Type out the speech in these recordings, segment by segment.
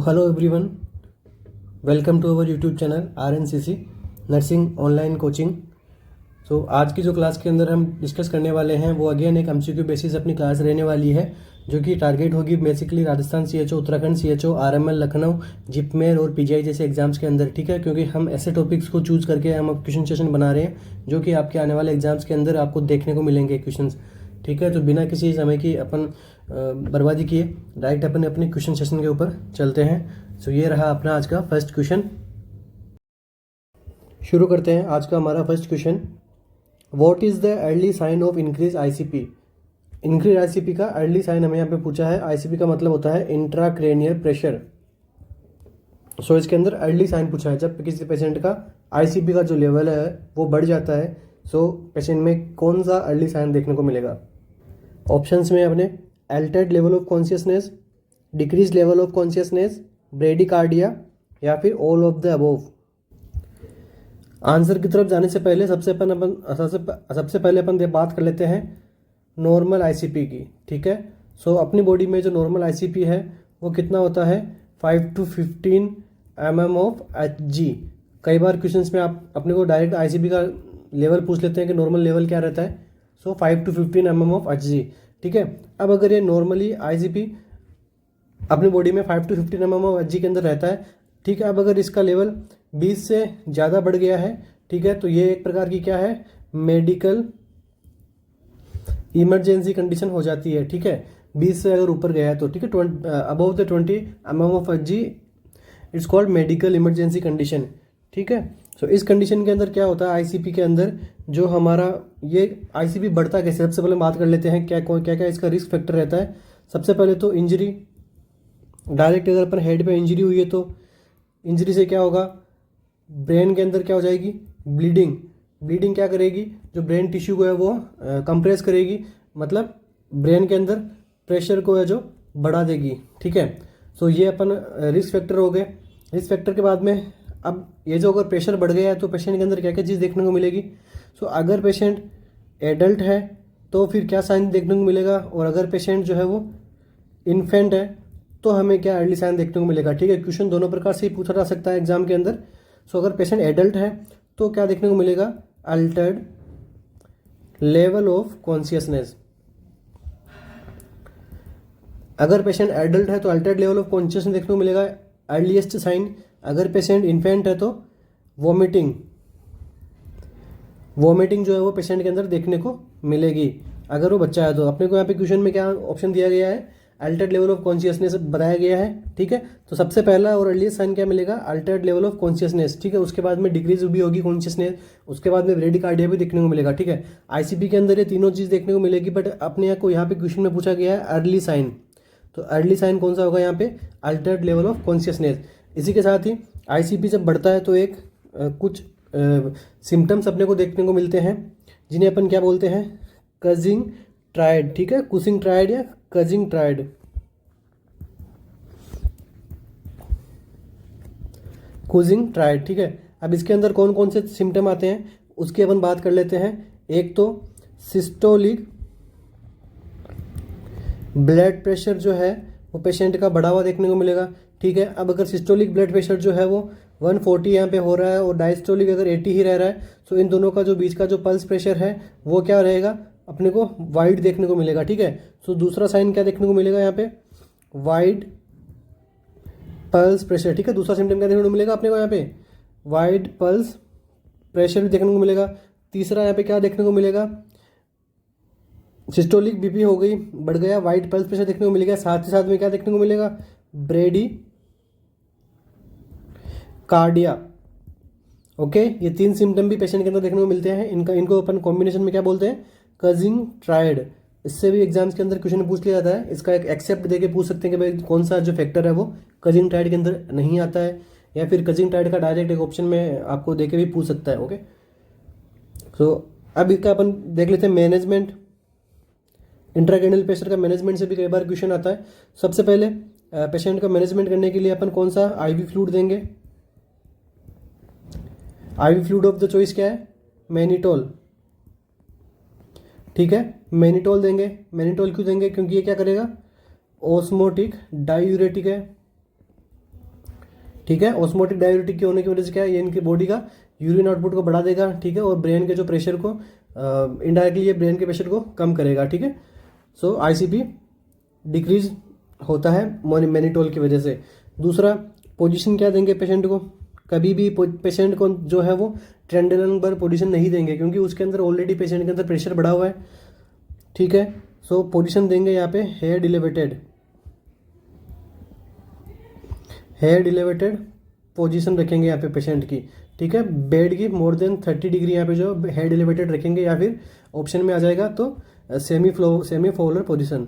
Hello everyone, welcome to our YouTube channel RNCC nursing online coaching. So आज की जो class के अंदर हम डिस्कस करने वाले हैं वो अगेन एक MCQ बेसिस अपनी क्लास रहने वाली है, जो कि टारगेट होगी basically Rajasthan CHO, Uttarakhand CHO, RML Lucknow, JIPMER और PGI जैसे एग्जाम्स के अंदर। ठीक है, क्योंकि हम ऐसे टॉपिक्स को चूज करके हम क्वेश्चन सेशन बना रहे हैं जो कि आपके आने वाले एग्जाम्स के अंदर आपको देखने को मिलेंगे क्वेश्चन। ठीक है, तो बिना किसी समय की अपन बर्बादी किए डायरेक्ट अपन अपने क्वेश्चन सेशन के ऊपर चलते हैं। सो ये रहा अपना आज का फर्स्ट क्वेश्चन। शुरू करते हैं आज का हमारा first question. What is the early sign of increase ICP? Increase ICP का अर्ली साइन हमें यहाँ पे पूछा है। ICP का मतलब होता है इंट्राक्रेनियल प्रेशर। सो इसके अंदर अर्ली साइन पूछा है जब किसी पेशेंट का ICP का जो लेवल है वो बढ़ जाता है। सो पेशेंट में कौन सा अर्ली साइन देखने को मिलेगा? ऑप्शंस में अपने Altered level of consciousness, decrease level of consciousness, bradycardia या फिर all of the above. Answer की तरफ जाने से पहले सबसे पहले अपन बात कर लेते हैं नॉर्मल ICP की। ठीक है, सो अपनी बॉडी में जो नॉर्मल ICP है वो कितना होता है? 5 to 15 mm ऑफ Hg। कई बार क्वेश्चंस में आप अपने को डायरेक्ट ICP का लेवल पूछ लेते हैं कि नॉर्मल लेवल क्या रहता है। सो 5 to 15 mm ऑफ Hg। ठीक है, अब अगर ये नॉर्मली ICP अपनी बॉडी में 5 to 15 mm ऑफ Hg के अंदर रहता है, ठीक है, अब अगर इसका लेवल 20 से ज़्यादा बढ़ गया है, ठीक है, तो ये एक प्रकार की क्या है? मेडिकल इमरजेंसी कंडीशन हो जाती है। ठीक है, 20 से अगर ऊपर गया है तो ठीक है, above the 20 mm of Hg it's called medical emergency condition. ठीक है, सो इस कंडीशन के अंदर क्या होता है? ICP के अंदर जो हमारा ये ICP बढ़ता कैसे? सबसे पहले बात कर लेते हैं क्या क्या इसका रिस्क फैक्टर रहता है। सबसे पहले तो इंजरी, डायरेक्ट अगर अपन हेड पे इंजरी हुई है तो इंजरी से क्या होगा? ब्रेन के अंदर क्या हो जाएगी? ब्लीडिंग क्या करेगी? जो ब्रेन टिश्यू को है वो कंप्रेस करेगी, मतलब ब्रेन के अंदर प्रेशर को है जो बढ़ा देगी। ठीक है, सो ये अपन रिस्क फैक्टर हो गए। रिस्क फैक्टर के बाद में अब ये जो अगर प्रेशर बढ़ गया है तो पेशेंट के अंदर क्या क्या चीज़ देखने को मिलेगी? सो अगर पेशेंट एडल्ट है तो फिर क्या साइन देखने को मिलेगा, और अगर पेशेंट जो है वो इन्फेंट है तो हमें क्या अर्ली साइन देखने को मिलेगा? ठीक है, क्वेश्चन दोनों प्रकार से ही पूछा जा सकता है एग्जाम के अंदर। सो अगर पेशेंट एडल्ट है तो क्या देखने को मिलेगा? Altered level of consciousness. अगर पेशेंट एडल्ट है तो अल्टर्ड लेवल ऑफ कॉन्शियसनेस देखने को मिलेगा, अर्लीस्ट साइन। अगर पेशेंट इन्फेंट है तो वॉमिटिंग जो है वो पेशेंट के अंदर देखने को मिलेगी अगर वो बच्चा है तो। अपने को यहाँ पे क्वेश्चन में क्या ऑप्शन दिया गया है? अल्टर्ड लेवल ऑफ कॉन्शियसनेस बताया गया है। ठीक है, तो सबसे पहला और अर्लीस्ट साइन क्या मिलेगा? Altered level of consciousness. ठीक है, उसके बाद में डिक्रीज भी होगी कॉन्शियसनेस, उसके बाद में ब्रेडिकार्डिया भी देखने को मिलेगा। ठीक है, ICP के अंदर ये तीनों चीज़ देखने को मिलेगी, बट अपने को यहाँ पे क्वेश्चन में पूछा गया है अर्ली साइन। तो अर्ली साइन कौन सा होगा यहाँ पे? Altered level of consciousness. इसी के साथ ही ICP जब बढ़ता है तो एक कुछ सिम्टम्स अपने को देखने को मिलते हैं जिन्हें अपन क्या बोलते हैं? Causing triad. ठीक है, कुसिंग ट्रायड या कजिंग ट्रायड। कुजिंग ट्रायड। ठीक है, अब इसके अंदर कौन कौन से सिम्टम आते हैं उसकी अपन बात कर लेते हैं। एक तो सिस्टोलिक ब्लड प्रेशर जो है वो पेशेंट का बढ़ा हुआ देखने को मिलेगा। ठीक है, अब अगर सिस्टोलिक ब्लड प्रेशर जो है वो 140 यहाँ पे हो रहा है और डायस्टोलिक अगर 80 ही रह रहा है, तो इन दोनों का जो बीच का जो पल्स प्रेशर है वो क्या रहेगा? अपने को वाइड देखने को मिलेगा। ठीक है, सो दूसरा साइन क्या देखने को मिलेगा यहाँ पे? Wide pulse pressure. ठीक है, दूसरा सिम्टम क्या देखने को मिलेगा अपने को यहाँ पे? वाइड पल्स प्रेशर भी देखने को मिलेगा। तीसरा यहाँ पे क्या देखने को मिलेगा? सिस्टोलिक BP हो गई, बढ़ गया, वाइड पल्स प्रेशर देखने को मिलेगा। साथ ही साथ में क्या देखने को मिलेगा? ब्रेडी कार्डिया। ओके, ये तीन सिम्टम भी पेशेंट के अंदर देखने को मिलते हैं। इनको अपन कॉम्बिनेशन में क्या बोलते हैं? Causing triad. इससे भी एग्जाम्स के अंदर क्वेश्चन पूछ लिया जाता है। इसका एक एक्सेप्ट देके पूछ सकते हैं कि भाई कौन सा जो फैक्टर है वो कजिंग ट्रायड के अंदर नहीं आता है, या फिर कजिंग ट्रायड का डायरेक्ट एक ऑप्शन में आपको देके भी पूछ सकता है। ओके, सो अब इसका अपन देख लेते हैं मैनेजमेंट। इंट्राक्रेनियल प्रेशर का मैनेजमेंट से भी कई बार क्वेश्चन आता है। सबसे पहले पेशेंट का मैनेजमेंट करने के लिए अपन कौन सा IV फ्लूइड देंगे? IV fluid of the choice क्या है? मैनिटोल। ठीक है, मैनिटोल देंगे। मैनिटोल क्यों देंगे? क्योंकि ये क्या करेगा? ऑस्मोटिक डायूरेटिक है। ठीक है। ऑस्मोटिक डाययूरेटिक के होने की वजह से क्या है, ये इनकी बॉडी का यूरिन आउटपुट को बढ़ा देगा, ठीक है, और ब्रेन के जो प्रेशर को इनडायरेक्टली ये ब्रेन के प्रेशर को कम करेगा, ठीक है। सो आईसीपी डिक्रीज होता है मैनिटोल की वजह से। दूसरा, पोजीशन क्या देंगे पेशेंट को, कभी भी पेशेंट को जो है वो ट्रेंडेलन पर पोजीशन नहीं देंगे, क्योंकि उसके अंदर ऑलरेडी पेशेंट के अंदर प्रेशर बढ़ा हुआ है, ठीक है। सो पोजीशन देंगे यहाँ पे हेड इलेवेटेड पोजीशन रखेंगे यहाँ पे पेशेंट की, ठीक है। बेड की मोर देन 30 डिग्री यहाँ पे जो हेड इलेवेटेड रखेंगे, या फिर ऑप्शन में आ जाएगा तो सेमी फॉलोअर पोजीशन,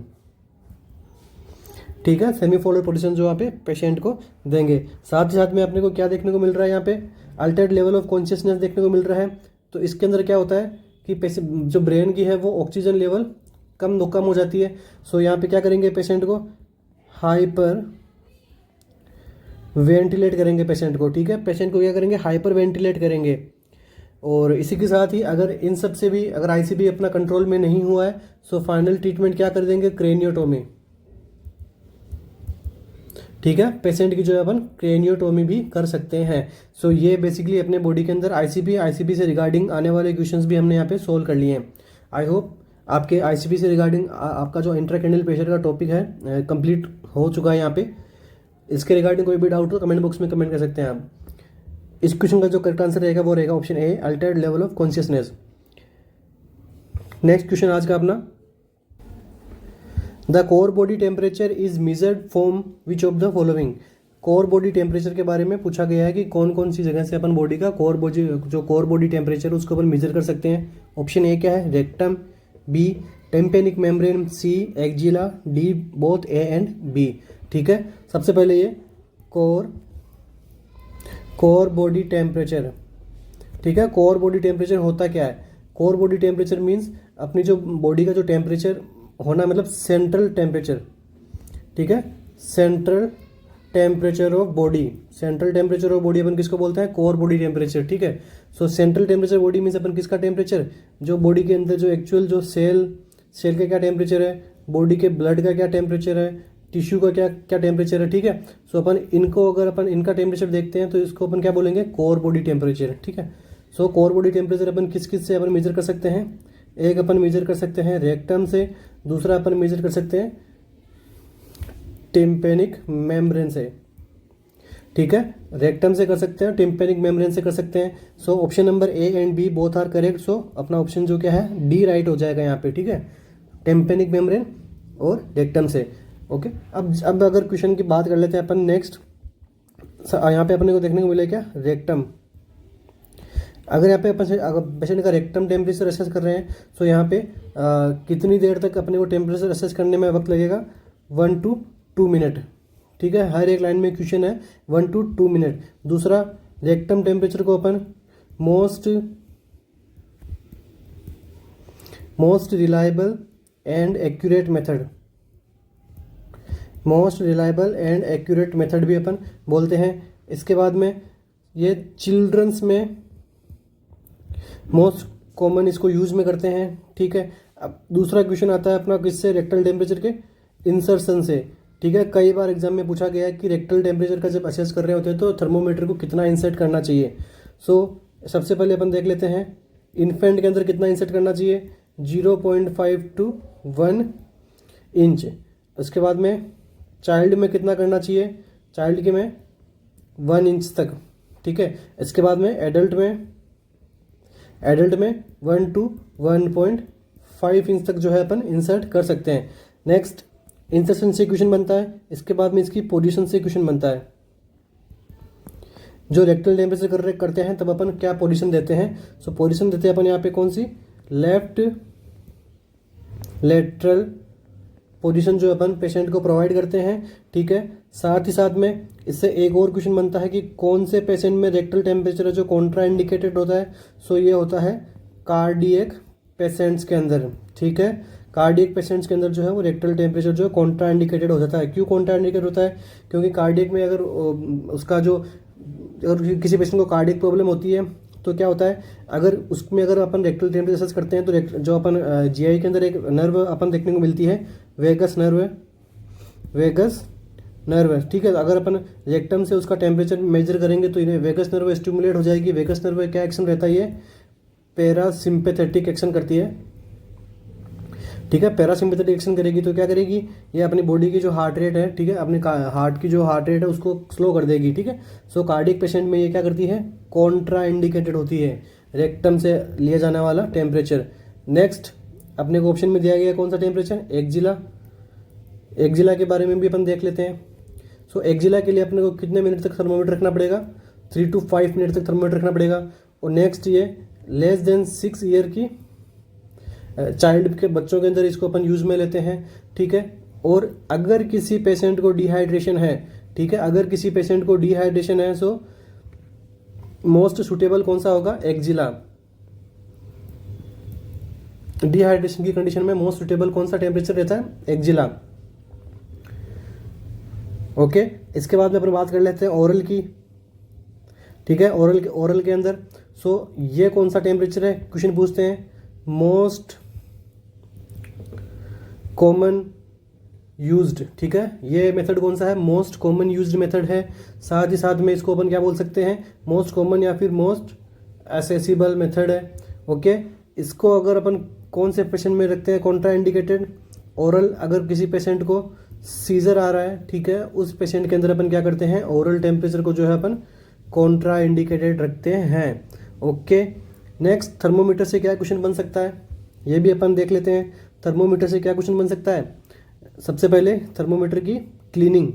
ठीक है। सेमी फॉलोअर पोजीशन जो यहाँ पे पेशेंट को देंगे। साथ ही साथ में अपने को क्या देखने को मिल रहा है, यहाँ पे अल्टर्ड लेवल ऑफ कॉन्शियसनेस देखने को मिल रहा है। तो इसके अंदर क्या होता है कि जो ब्रेन की है वो ऑक्सीजन लेवल कम हो जाती है। सो यहाँ पे क्या करेंगे, पेशेंट को हाइपर वेंटिलेट करेंगे पेशेंट को, ठीक है। पेशेंट को क्या करेंगे, हाइपर वेंटिलेट करेंगे। और इसी के साथ ही अगर इन सब से भी अगर आईसीपी अपना कंट्रोल में नहीं हुआ है, सो फाइनल ट्रीटमेंट क्या कर देंगे, क्रेनियोटोमी, ठीक है। पेशेंट की जो है अपन क्रेनियोटोमी भी कर सकते हैं। सो ये बेसिकली अपने बॉडी के अंदर आईसीपी से रिगार्डिंग आने वाले क्वेश्चंस भी हमने यहाँ पे सोल्व कर लिए हैं। आई होप आपके आईसीपी से रिगार्डिंग आपका जो इंट्राक्रैनियल प्रेशर का टॉपिक है कंप्लीट हो चुका है यहाँ पे। इसके रिगार्डिंग कोई भी डाउट हो कमेंट बॉक्स में कमेंट कर सकते हैं आप। इस क्वेश्चन का जो करेक्ट आंसर रहेगा वो रहेगा option A, Altered level of consciousness. Next question आज का अपना, the core body temperature is measured from which of the following. Core body temperature के बारे में पूछा गया है कि कौन कौन सी जगह से अपन बॉडी का कोर बॉडी टेम्परेचर उसको अपन मेजर कर सकते हैं। ऑप्शन ए क्या है, rectum, B tympanic membrane, C axilla, D both A and B, ठीक है। सबसे पहले ये कोर बॉडी टेम्परेचर, ठीक है। कोर बॉडी टेम्परेचर होता क्या है, कोर बॉडी टेम्परेचर मीन्स अपनी जो बॉडी का जो टेम्परेचर होना, मतलब सेंट्रल टेम्परेचर, ठीक है। सेंट्रल टेम्परेचर ऑफ बॉडी अपन किसको बोलते हैं, कोर बॉडी टेम्परेचर, ठीक है। So central temperature body means अपन किसका टेम्परेचर, जो बॉडी के अंदर जो एक्चुअल जो सेल का क्या टेम्परेचर है, बॉडी के ब्लड का क्या टेम्परेचर है, टिश्यू का क्या टेम्परेचर है, ठीक है। सो अपन इनको अगर अपन इनका टेम्परेचर देखते हैं तो इसको अपन क्या बोलेंगे, कोर बॉडी टेम्परेचर, ठीक है। सो कोर बॉडी टेम्परेचर अपन किस से अपन मेजर कर सकते हैं, एक अपन मेजर कर सकते हैं रेक्टम से, दूसरा अपन मेजर कर सकते हैं टिम्पेनिक मेम्ब्रेन से, ठीक है। रेक्टम से कर सकते हैं, टिम्पेनिक मेम्ब्रेन से कर सकते हैं। So option number A and B both are correct. So अपना ऑप्शन जो क्या है, डी राइट हो जाएगा यहाँ पे, ठीक है। टिम्पेनिक मेम्ब्रेन और रेक्टम से, ओके। अब अगर क्वेश्चन की बात कर लेते हैं अपन नेक्स्ट, यहाँ पे अपने को देखने को मिलेगा क्या, रेक्टम। अगर यहाँ पे अपन पेशेंट का रेक्टम टेम्परेचर असेस कर रहे हैं, तो यहाँ पे कितनी देर तक अपने को टेम्परेचर असेस करने में वक्त लगेगा, 1 to 2 मिनट, ठीक है। हर एक लाइन में क्वेश्चन है 1 to 2 मिनट। दूसरा, रेक्टम टेम्परेचर को अपन most reliable and accurate method भी अपन बोलते हैं। इसके बाद में ये चिल्ड्रंस में मोस्ट कॉमन इसको यूज में करते हैं, ठीक है। अब दूसरा क्वेश्चन आता है अपना किससे, रेक्टल टेम्परेचर के इंसर्शन से, ठीक है। कई बार एग्जाम में पूछा गया है कि रेक्टल टेम्परेचर का जब असेस कर रहे होते हैं तो थर्मोमीटर को कितना इंसर्ट करना चाहिए। सो सबसे पहले अपन देख लेते हैं इन्फेंट के अंदर कितना इंसर्ट करना चाहिए, 0.5 to 1 इंच। उसके बाद में चाइल्ड में कितना करना चाहिए, चाइल्ड के में 1 इंच तक, ठीक है। इसके बाद में एडल्ट में 1 to 1.5 इंच तक जो है अपन इंसर्ट कर सकते हैं। नेक्स्ट, इंसर्शन से क्वेश्चन बनता है, इसके बाद में इसकी पोजीशन से क्वेश्चन बनता है। जो रेक्टल टेम्परेचर करते हैं तब अपन क्या पोजीशन देते हैं, सो पोजीशन देते हैं अपन यहाँ पे कौन सी, लेफ्ट लेटरल पोजीशन जो अपन पेशेंट को प्रोवाइड करते हैं, ठीक है। साथ ही साथ में इससे एक और क्वेश्चन बनता है कि कौन से पेशेंट में रेक्टल टेम्परेचर जो कॉन्ट्रा इंडिकेटेड होता है, सो ये होता है कार्डियक पेशेंट्स के अंदर, ठीक है। कार्डियक पेशेंट्स के अंदर जो है वो रेक्टल टेम्परेचर जो है कॉन्ट्रा इंडिकेटेड हो जाता है। क्यों कॉन्ट्रा इंडिकेटेड होता है, क्योंकि कार्डियक में अगर उसका जो अगर किसी पेशेंट को कार्डियक प्रॉब्लम होती है तो क्या होता है, अगर उसमें अगर अपन रेक्टल टेम्परेचर सर्च करते हैं तो जो अपन जीआई के अंदर एक नर्व अपन देखने को मिलती है, वेगस नर्व है, ठीक है। अगर अपन रेक्टम से उसका टेम्परेचर मेजर करेंगे तो इन्हें वेगस नर्व स्टिमुलेट हो जाएगी। वेगस नर्व क्या एक्शन रहता है, ये पैरासिम्पैथेटिक एक्शन करती है, ठीक है। पैरासिम्पैथेटिक एक्शन करेगी तो क्या करेगी, ये अपनी बॉडी की जो हार्ट रेट है, ठीक है, अपने हार्ट की जो हार्ट रेट है उसको स्लो कर देगी, ठीक है। सो कार्डियक पेशेंट में ये क्या करती है, कॉन्ट्रा इंडिकेटेड होती है रेक्टम से लिया जाने वाला टेम्परेचर। नेक्स्ट अपने को ऑप्शन में दिया गया कौन सा टेम्परेचर, एक्जिला। एक्जिला के बारे में भी अपन देख लेते हैं। सो एक्जिला के लिए अपने को कितने मिनट तक थर्मोमीटर रखना पड़ेगा, 3 to 5 मिनट तक थर्मोमीटर रखना पड़ेगा। और नेक्स्ट ये लेस देन 6 ईयर की चाइल्ड के बच्चों के अंदर इसको अपन यूज में लेते हैं, ठीक है। और अगर किसी पेशेंट को डिहाइड्रेशन है, ठीक है, अगर किसी पेशेंट को डिहाइड्रेशन है सो मोस्ट सुटेबल कौन सा होगा, एक्जिला। डिहाइड्रेशन की कंडीशन में मोस्ट सुटेबल कौन सा टेम्परेचर रहता है, एक्जिला। ओके, इसके बाद में अपन बात कर लेते हैं ओरल की, ठीक है। ओरल के अंदर सो ये कौन सा टेम्परेचर है, क्वेश्चन पूछते हैं, मोस्ट कॉमन यूज्ड, ठीक है। ये मेथड कौन सा है, मोस्ट कॉमन यूज्ड मेथड है। साथ ही साथ में इसको अपन क्या बोल सकते हैं, मोस्ट कॉमन या फिर मोस्ट एसेसिबल मेथड है। ओके, इसको अगर अपन कौन से पेशेंट में रखते हैं, कॉन्ट्रा इंडिकेटेड ओरल। अगर किसी पेशेंट को सीजर आ रहा है, ठीक है, उस पेशेंट के अंदर अपन क्या करते हैं, ओरल टेम्परेचर को जो है अपन कॉन्ट्रा इंडिकेटेड रखते हैं। ओके, नेक्स्ट थर्मोमीटर से क्या क्वेश्चन बन सकता है, ये भी अपन देख लेते हैं। थर्मोमीटर से क्या क्वेश्चन बन सकता है, सबसे पहले थर्मोमीटर की क्लीनिंग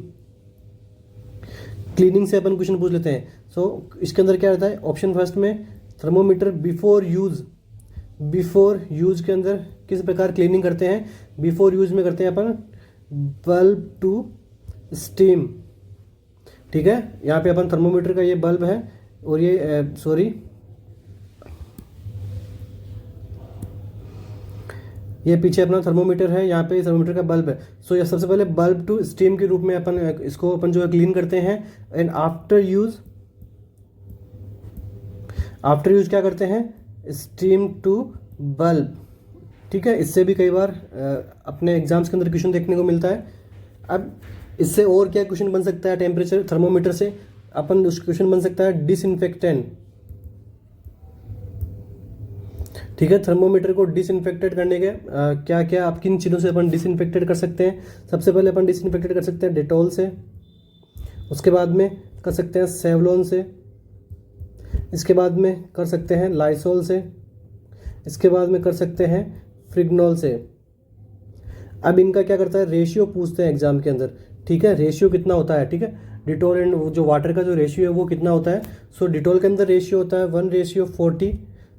से अपन क्वेश्चन पूछ लेते हैं। सो इसके अंदर क्या रहता है, ऑप्शन फर्स्ट में थर्मोमीटर बिफोर यूज के अंदर किस प्रकार क्लीनिंग करते हैं, बिफोर यूज में करते हैं अपन बल्ब टू स्टीम, ठीक है। यहाँ पे अपन थर्मोमीटर का ये बल्ब है और ये पीछे अपना थर्मोमीटर है, यहाँ पे थर्मोमीटर का बल्ब है। सो ये सबसे पहले बल्ब टू स्टीम के रूप में अपन इसको अपन जो है क्लीन करते हैं। एंड आफ्टर यूज क्या करते हैं, स्टीम टू बल्ब, ठीक है। इससे भी कई बार अपने एग्जाम्स के अंदर क्वेश्चन देखने को मिलता है। अब इससे और क्या क्वेश्चन बन सकता है, टेम्परेचर थर्मोमीटर से अपन उस क्वेश्चन बन सकता है डिसइंफेक्टेंट, ठीक है। थर्मोमीटर को डिसइंफेक्टेड करने के क्या क्या आप किन चीज़ों से अपन डिसइंफेक्टेड कर सकते हैं, सबसे पहले अपन डिसइंफेक्टेड कर सकते हैं डेटॉल से, उसके बाद में कर सकते हैं सेवलॉन से, इसके बाद में कर सकते हैं लाइसोल से, इसके बाद में कर सकते हैं फ्रिग्नॉल से। अब इनका क्या करता है, रेशियो पूछते हैं एग्जाम के अंदर, ठीक है, रेशियो कितना होता है, ठीक है। डिटॉल एंड जो वाटर का जो रेशियो है वो कितना होता है। सो डिटॉल के अंदर रेशियो होता है 1:40,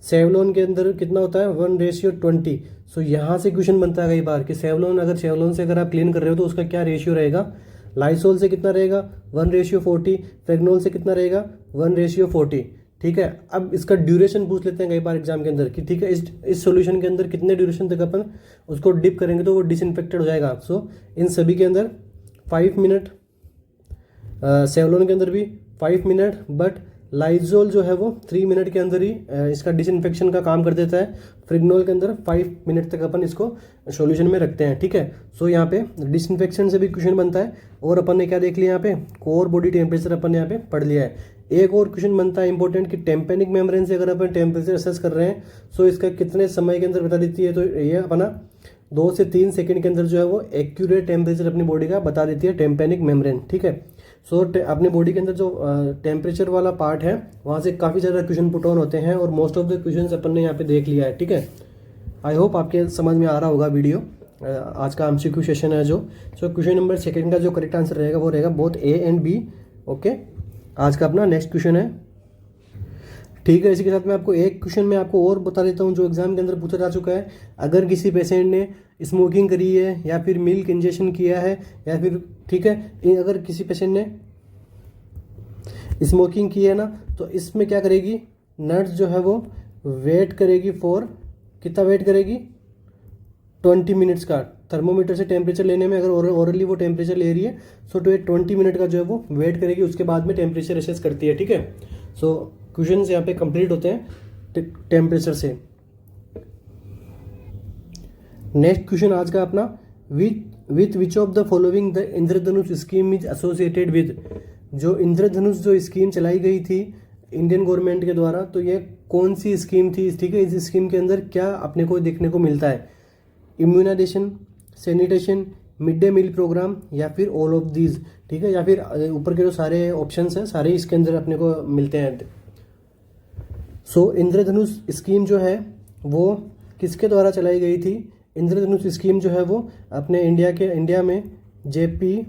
सेवलॉन के अंदर कितना होता है 1:20। सो यहाँ से क्वेश्चन बनता है कई बार कि सेवलॉन से अगर आप क्लीन कर रहे हो तो उसका क्या रेशियो रहेगा। लाइसोल से कितना रहेगा 1:40, फ्रिग्नॉल से कितना रहेगा 1:40, ठीक है। अब इसका ड्यूरेशन पूछ लेते हैं कई बार एग्जाम के अंदर कि ठीक है इस सॉल्यूशन के अंदर कितने ड्यूरेशन तक अपन उसको डिप करेंगे तो वो डिसइंफेक्टेड हो जाएगा। सो इन सभी के अंदर 5 मिनट, सेवलॉन के अंदर भी 5 मिनट, बट लाइजोल जो है वो 3 मिनट के अंदर ही इसका डिसइंफेक्शन का काम कर देता है। फ्रिग्नॉल के अंदर 5 मिनट तक अपन इसको सॉल्यूशन में रखते हैं, ठीक है। सो यहाँ पे डिसइंफेक्शन से भी क्वेश्चन बनता है। और अपन ने क्या देख लिया यहाँ पे, कोर बॉडी टेम्परेचर अपन ने यहाँ पे पढ़ लिया है। एक और क्वेश्चन बनता है इंपॉर्टेंट कि टेम्पेनिक मेम्ब्रेन से अगर अपन टेम्परेचर असेस कर रहे हैं सो इसका कितने समय के अंदर बता देती है, तो ये अपना 2 से 3 सेकंड के अंदर जो है वो एक्यूरेट टेम्परेचर अपनी बॉडी का बता देती है टेम्पेनिक मेम्ब्रेन, ठीक है। सो अपने बॉडी के अंदर जो टेम्परेचर वाला पार्ट है वहाँ से काफ़ी ज़्यादा क्वेश्चन पुट ऑन होते हैं और मोस्ट ऑफ द क्वेश्चन अपन ने यहाँ पे देख लिया है, ठीक है। आई होप आपके समझ में आ रहा होगा वीडियो। आज का MCQ सेशन है जो। सो क्वेश्चन नंबर 2 का जो करेक्ट आंसर रहेगा वो रहेगा both A and B। Okay, आज का अपना नेक्स्ट क्वेश्चन है, ठीक है। इसी के साथ में आपको एक क्वेश्चन में आपको और बता देता हूँ जो एग्जाम के अंदर पूछा जा चुका है। अगर किसी पेशेंट ने स्मोकिंग करी है या फिर मिल्क इंजेक्शन किया है या फिर, ठीक है, अगर किसी पेशेंट ने स्मोकिंग की है ना तो इसमें क्या करेगी, नर्स जो है वो वेट करेगी फॉर, कितना वेट करेगी 20 मिनट्स का। थर्मोमीटर से टेम्परेचर लेने में अगर ओरली वो टेम्परेचर ले रही है सो तो 20 मिनट का जो है वो वेट करेगी, उसके बाद में टेम्परेचर असेस करती है, ठीक है। सो क्वेश्चंस यहाँ पे कंप्लीट होते हैं टेम्परेचर से। नेक्स्ट क्वेश्चन आज का अपना, with which of the following the Indradhanush scheme is associated with, जो इंद्रधनुष जो स्कीम चलाई गई थी इंडियन गवर्नमेंट के द्वारा, तो ये कौन सी स्कीम थी, ठीक है। इस स्कीम के अंदर क्या अपने को देखने को मिलता है, immunisation, sanitation, mid day meal programme, या फिर ऑल ऑफ दीज, ठीक है, या फिर ऊपर के जो सारे ऑप्शंस हैं सारे इसके अंदर अपने को मिलते हैं। सो इंद्रधनुष स्कीम जो है वो किसके द्वारा चलाई गई थी, इंद्रधनुष स्कीम जो है वो अपने इंडिया में जेपी,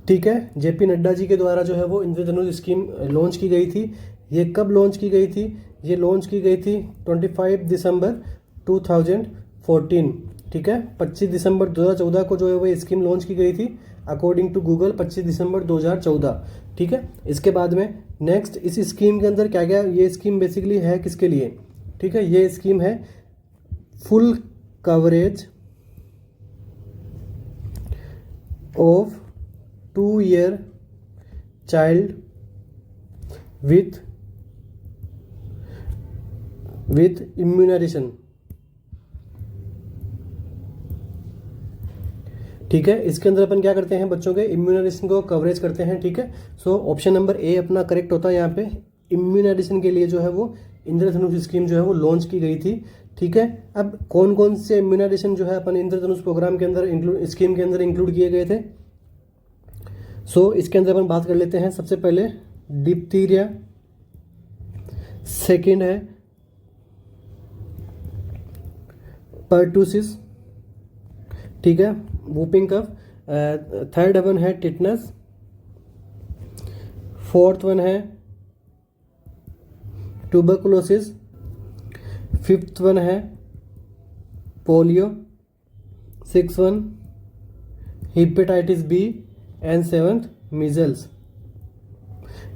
ठीक है, जेपी नड्डा जी के द्वारा जो है वो इंद्रधनुष स्कीम लॉन्च की गई थी। ये कब लॉन्च की गई थी, ये लॉन्च की गई थी 25 दिसंबर 2014, ठीक है। 25 दिसंबर 2014 को जो है वो स्कीम लॉन्च की गई थी अकॉर्डिंग टू गूगल, 25 दिसंबर 2014, ठीक है। इसके बाद में नेक्स्ट इस स्कीम के अंदर क्या क्या, ये स्कीम बेसिकली है किसके लिए, ठीक है, ये स्कीम है full coverage of 2 year child with immunisation, ठीक है। इसके अंदर अपन क्या करते हैं, बच्चों के इम्यूनाइजेशन को कवरेज करते हैं, ठीक है। सो ऑप्शन नंबर ए अपना करेक्ट होता है यहाँ पे, इम्यूनाइजेशन के लिए जो है वो इंद्रधनुष स्कीम जो है वो लॉन्च की गई थी, ठीक है। अब कौन कौन से इम्यूनाइजेशन जो है अपन इंद्रधनुष प्रोग्राम के अंदर स्कीम के अंदर इंक्लूड किए गए थे, सो इसके अंदर अपन बात कर लेते हैं। सबसे पहले डिप्थीरिया, सेकंड है पर्टूसिस, ठीक है, वूपिंग कफ, थर्ड वन है टिटनस, फोर्थ वन है ट्यूबरकुलोसिस, फिफ्थ वन है polio, six one hepatitis B and seventh measles,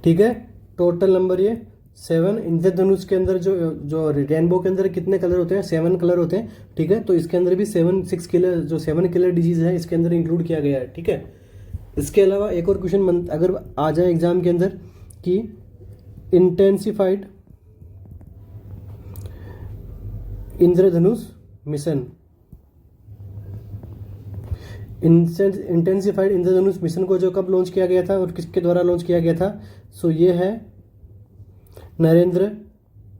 ठीक है। टोटल नंबर ये 7। इंद्रधनुष के अंदर जो रेनबो के अंदर कितने कलर होते हैं, 7 कलर होते हैं, ठीक है। तो इसके अंदर भी 7 किलर डिजीज है इसके अंदर इंक्लूड किया गया है, ठीक है। इसके अलावा एक और क्वेश्चन अगर आ जाए एग्जाम के अंदर कि इंटेंसिफाइड इंद्रधनुष मिशन, इंटेंसिफाइड इंद्रधनुष मिशन को जो कब लॉन्च किया गया था और किसके द्वारा लॉन्च किया गया था, सो ये है नरेंद्र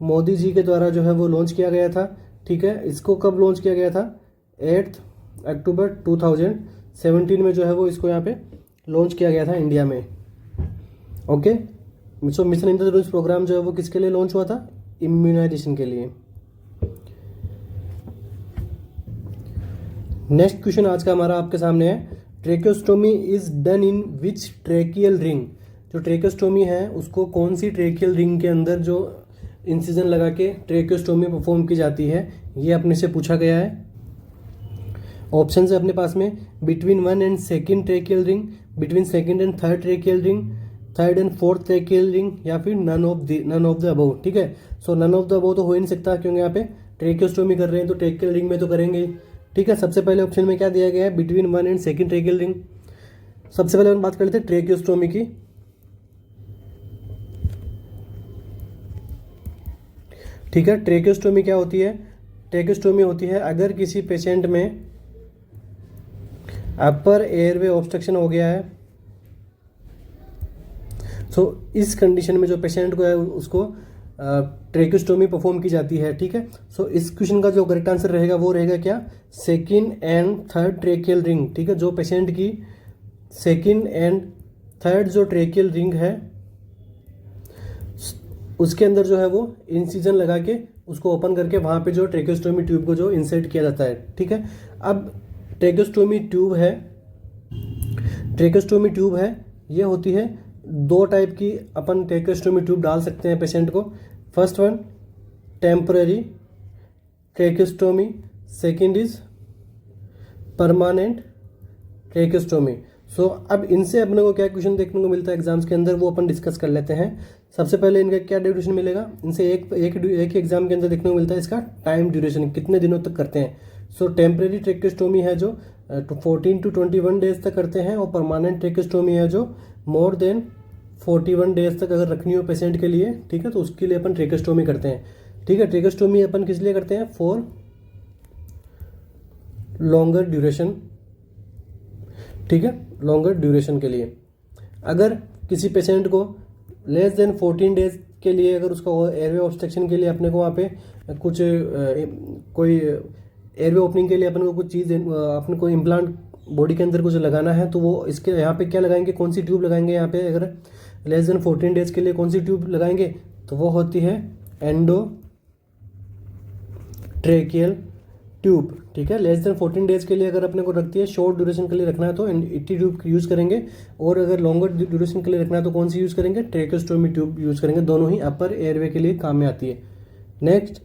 मोदी जी के द्वारा जो है वो लॉन्च किया गया था, ठीक है। इसको कब लॉन्च किया गया था, 8 अक्टूबर 2017 में जो है वो इसको यहाँ पे लॉन्च किया गया था इंडिया में, ओके। सो मिशन इंद्रधनुष प्रोग्राम जो है वो किसके लिए लॉन्च हुआ था, इम्यूनाइजेशन के लिए। नेक्स्ट क्वेश्चन आज का हमारा आपके सामने है, tracheostomy is done in which tracheal ring, जो ट्रेकियोस्टोमी है उसको कौन सी ट्रेकियल रिंग के अंदर जो इंसिजन लगा के ट्रेकियोस्टोमी परफॉर्म की जाती है, ये अपने से पूछा गया है। ऑप्शन है अपने पास में between 1 and 2 tracheal ring, between 2nd and 3rd tracheal ring, 3rd and 4th tracheal ring, या फिर नन ऑफ द अबव, ठीक है। सो नन ऑफ द अबव तो हो ही नहीं सकता क्योंकि यहाँ पे ट्रेकियोस्टोमी कर रहे हैं तो ट्रेकियल रिंग में तो करेंगे, ठीक है। सबसे पहले ऑप्शन में क्या दिया गया है, between 1 and 2nd tracheal ring. सबसे पहले हम बात कर लेते हैं ट्रेकियोस्टोमी की, ठीक है। ट्रेकियोस्टोमी क्या होती है, ट्रेकियोस्टोमी होती है अगर किसी पेशेंट में अपर एयरवे ऑब्स्ट्रक्शन हो गया है, सो इस कंडीशन में जो पेशेंट को है उसको ट्रेकियोस्टोमी परफॉर्म की जाती है, ठीक है। सो इस क्वेश्चन का जो करेक्ट आंसर रहेगा वो रहेगा क्या, 2nd and 3rd tracheal ring, ठीक है। जो पेशेंट की 2nd एंड 3rd जो ट्रेकियल रिंग है उसके अंदर जो है वो इंसिजन लगा के उसको ओपन करके वहाँ पे जो ट्रेकियोस्टोमी ट्यूब को जो इंसर्ट किया जाता है, ठीक है। अब ट्रेकियोस्टोमी ट्यूब है ये होती है 2 टाइप की, अपन ट्रेकियोस्टोमी ट्यूब डाल सकते हैं पेशेंट को। First one temporary tracheostomy, second is permanent tracheostomy. So अब इनसे अपने को क्या क्वेश्चन देखने को मिलता है एग्जाम्स के अंदर वो अपन डिस्कस कर लेते हैं। सबसे पहले इनका क्या ड्यूरेशन मिलेगा, इनसे एक ही एग्जाम के अंदर देखने को मिलता है इसका टाइम ड्यूरेशन, कितने दिनों तक करते हैं। सो टेम्परेरी ट्रेकियोस्टोमी है जो 14 to 21 डेज तक करते हैं, और परमानेंट ट्रेकियोस्टोमी है जो मोर देन 41 डेज तक अगर रखनी हो पेशेंट के लिए, ठीक है, तो उसके लिए अपन ट्रेकियोस्टोमी करते हैं, ठीक है। ट्रेकियोस्टोमी अपन किस लिए करते हैं, फॉर लॉन्गर ड्यूरेशन, ठीक है, लॉन्गर ड्यूरेशन के लिए। अगर किसी पेशेंट को लेस देन 14 डेज के लिए अगर उसका एयरवे ऑब्स्ट्रक्शन के लिए अपने को वहाँ पे कुछ कोई एयरवे ओपनिंग के लिए अपने को कुछ चीज़ अपने को इम्प्लांट बॉडी के अंदर कुछ लगाना है, तो वो इसके यहाँ पे क्या लगाएंगे, कौन सी ट्यूब लगाएंगे यहाँ पे, अगर लेस देन 14 डेज के लिए कौन सी ट्यूब लगाएंगे, तो वो होती है एंडोट्रेकियल ट्यूब, ठीक है। लेस देन 14 डेज के लिए अगर अपने को रखती है, शॉर्ट ड्यूरेशन के लिए रखना है तो इटी ट्यूब यूज़ करेंगे, और अगर लॉन्गर ड्यूरेशन के लिए रखना है तो कौन सी यूज़ करेंगे, ट्रेकोस्टोमी ट्यूब यूज़ करेंगे। दोनों ही अपर एयरवे के लिए काम में आती है। नेक्स्ट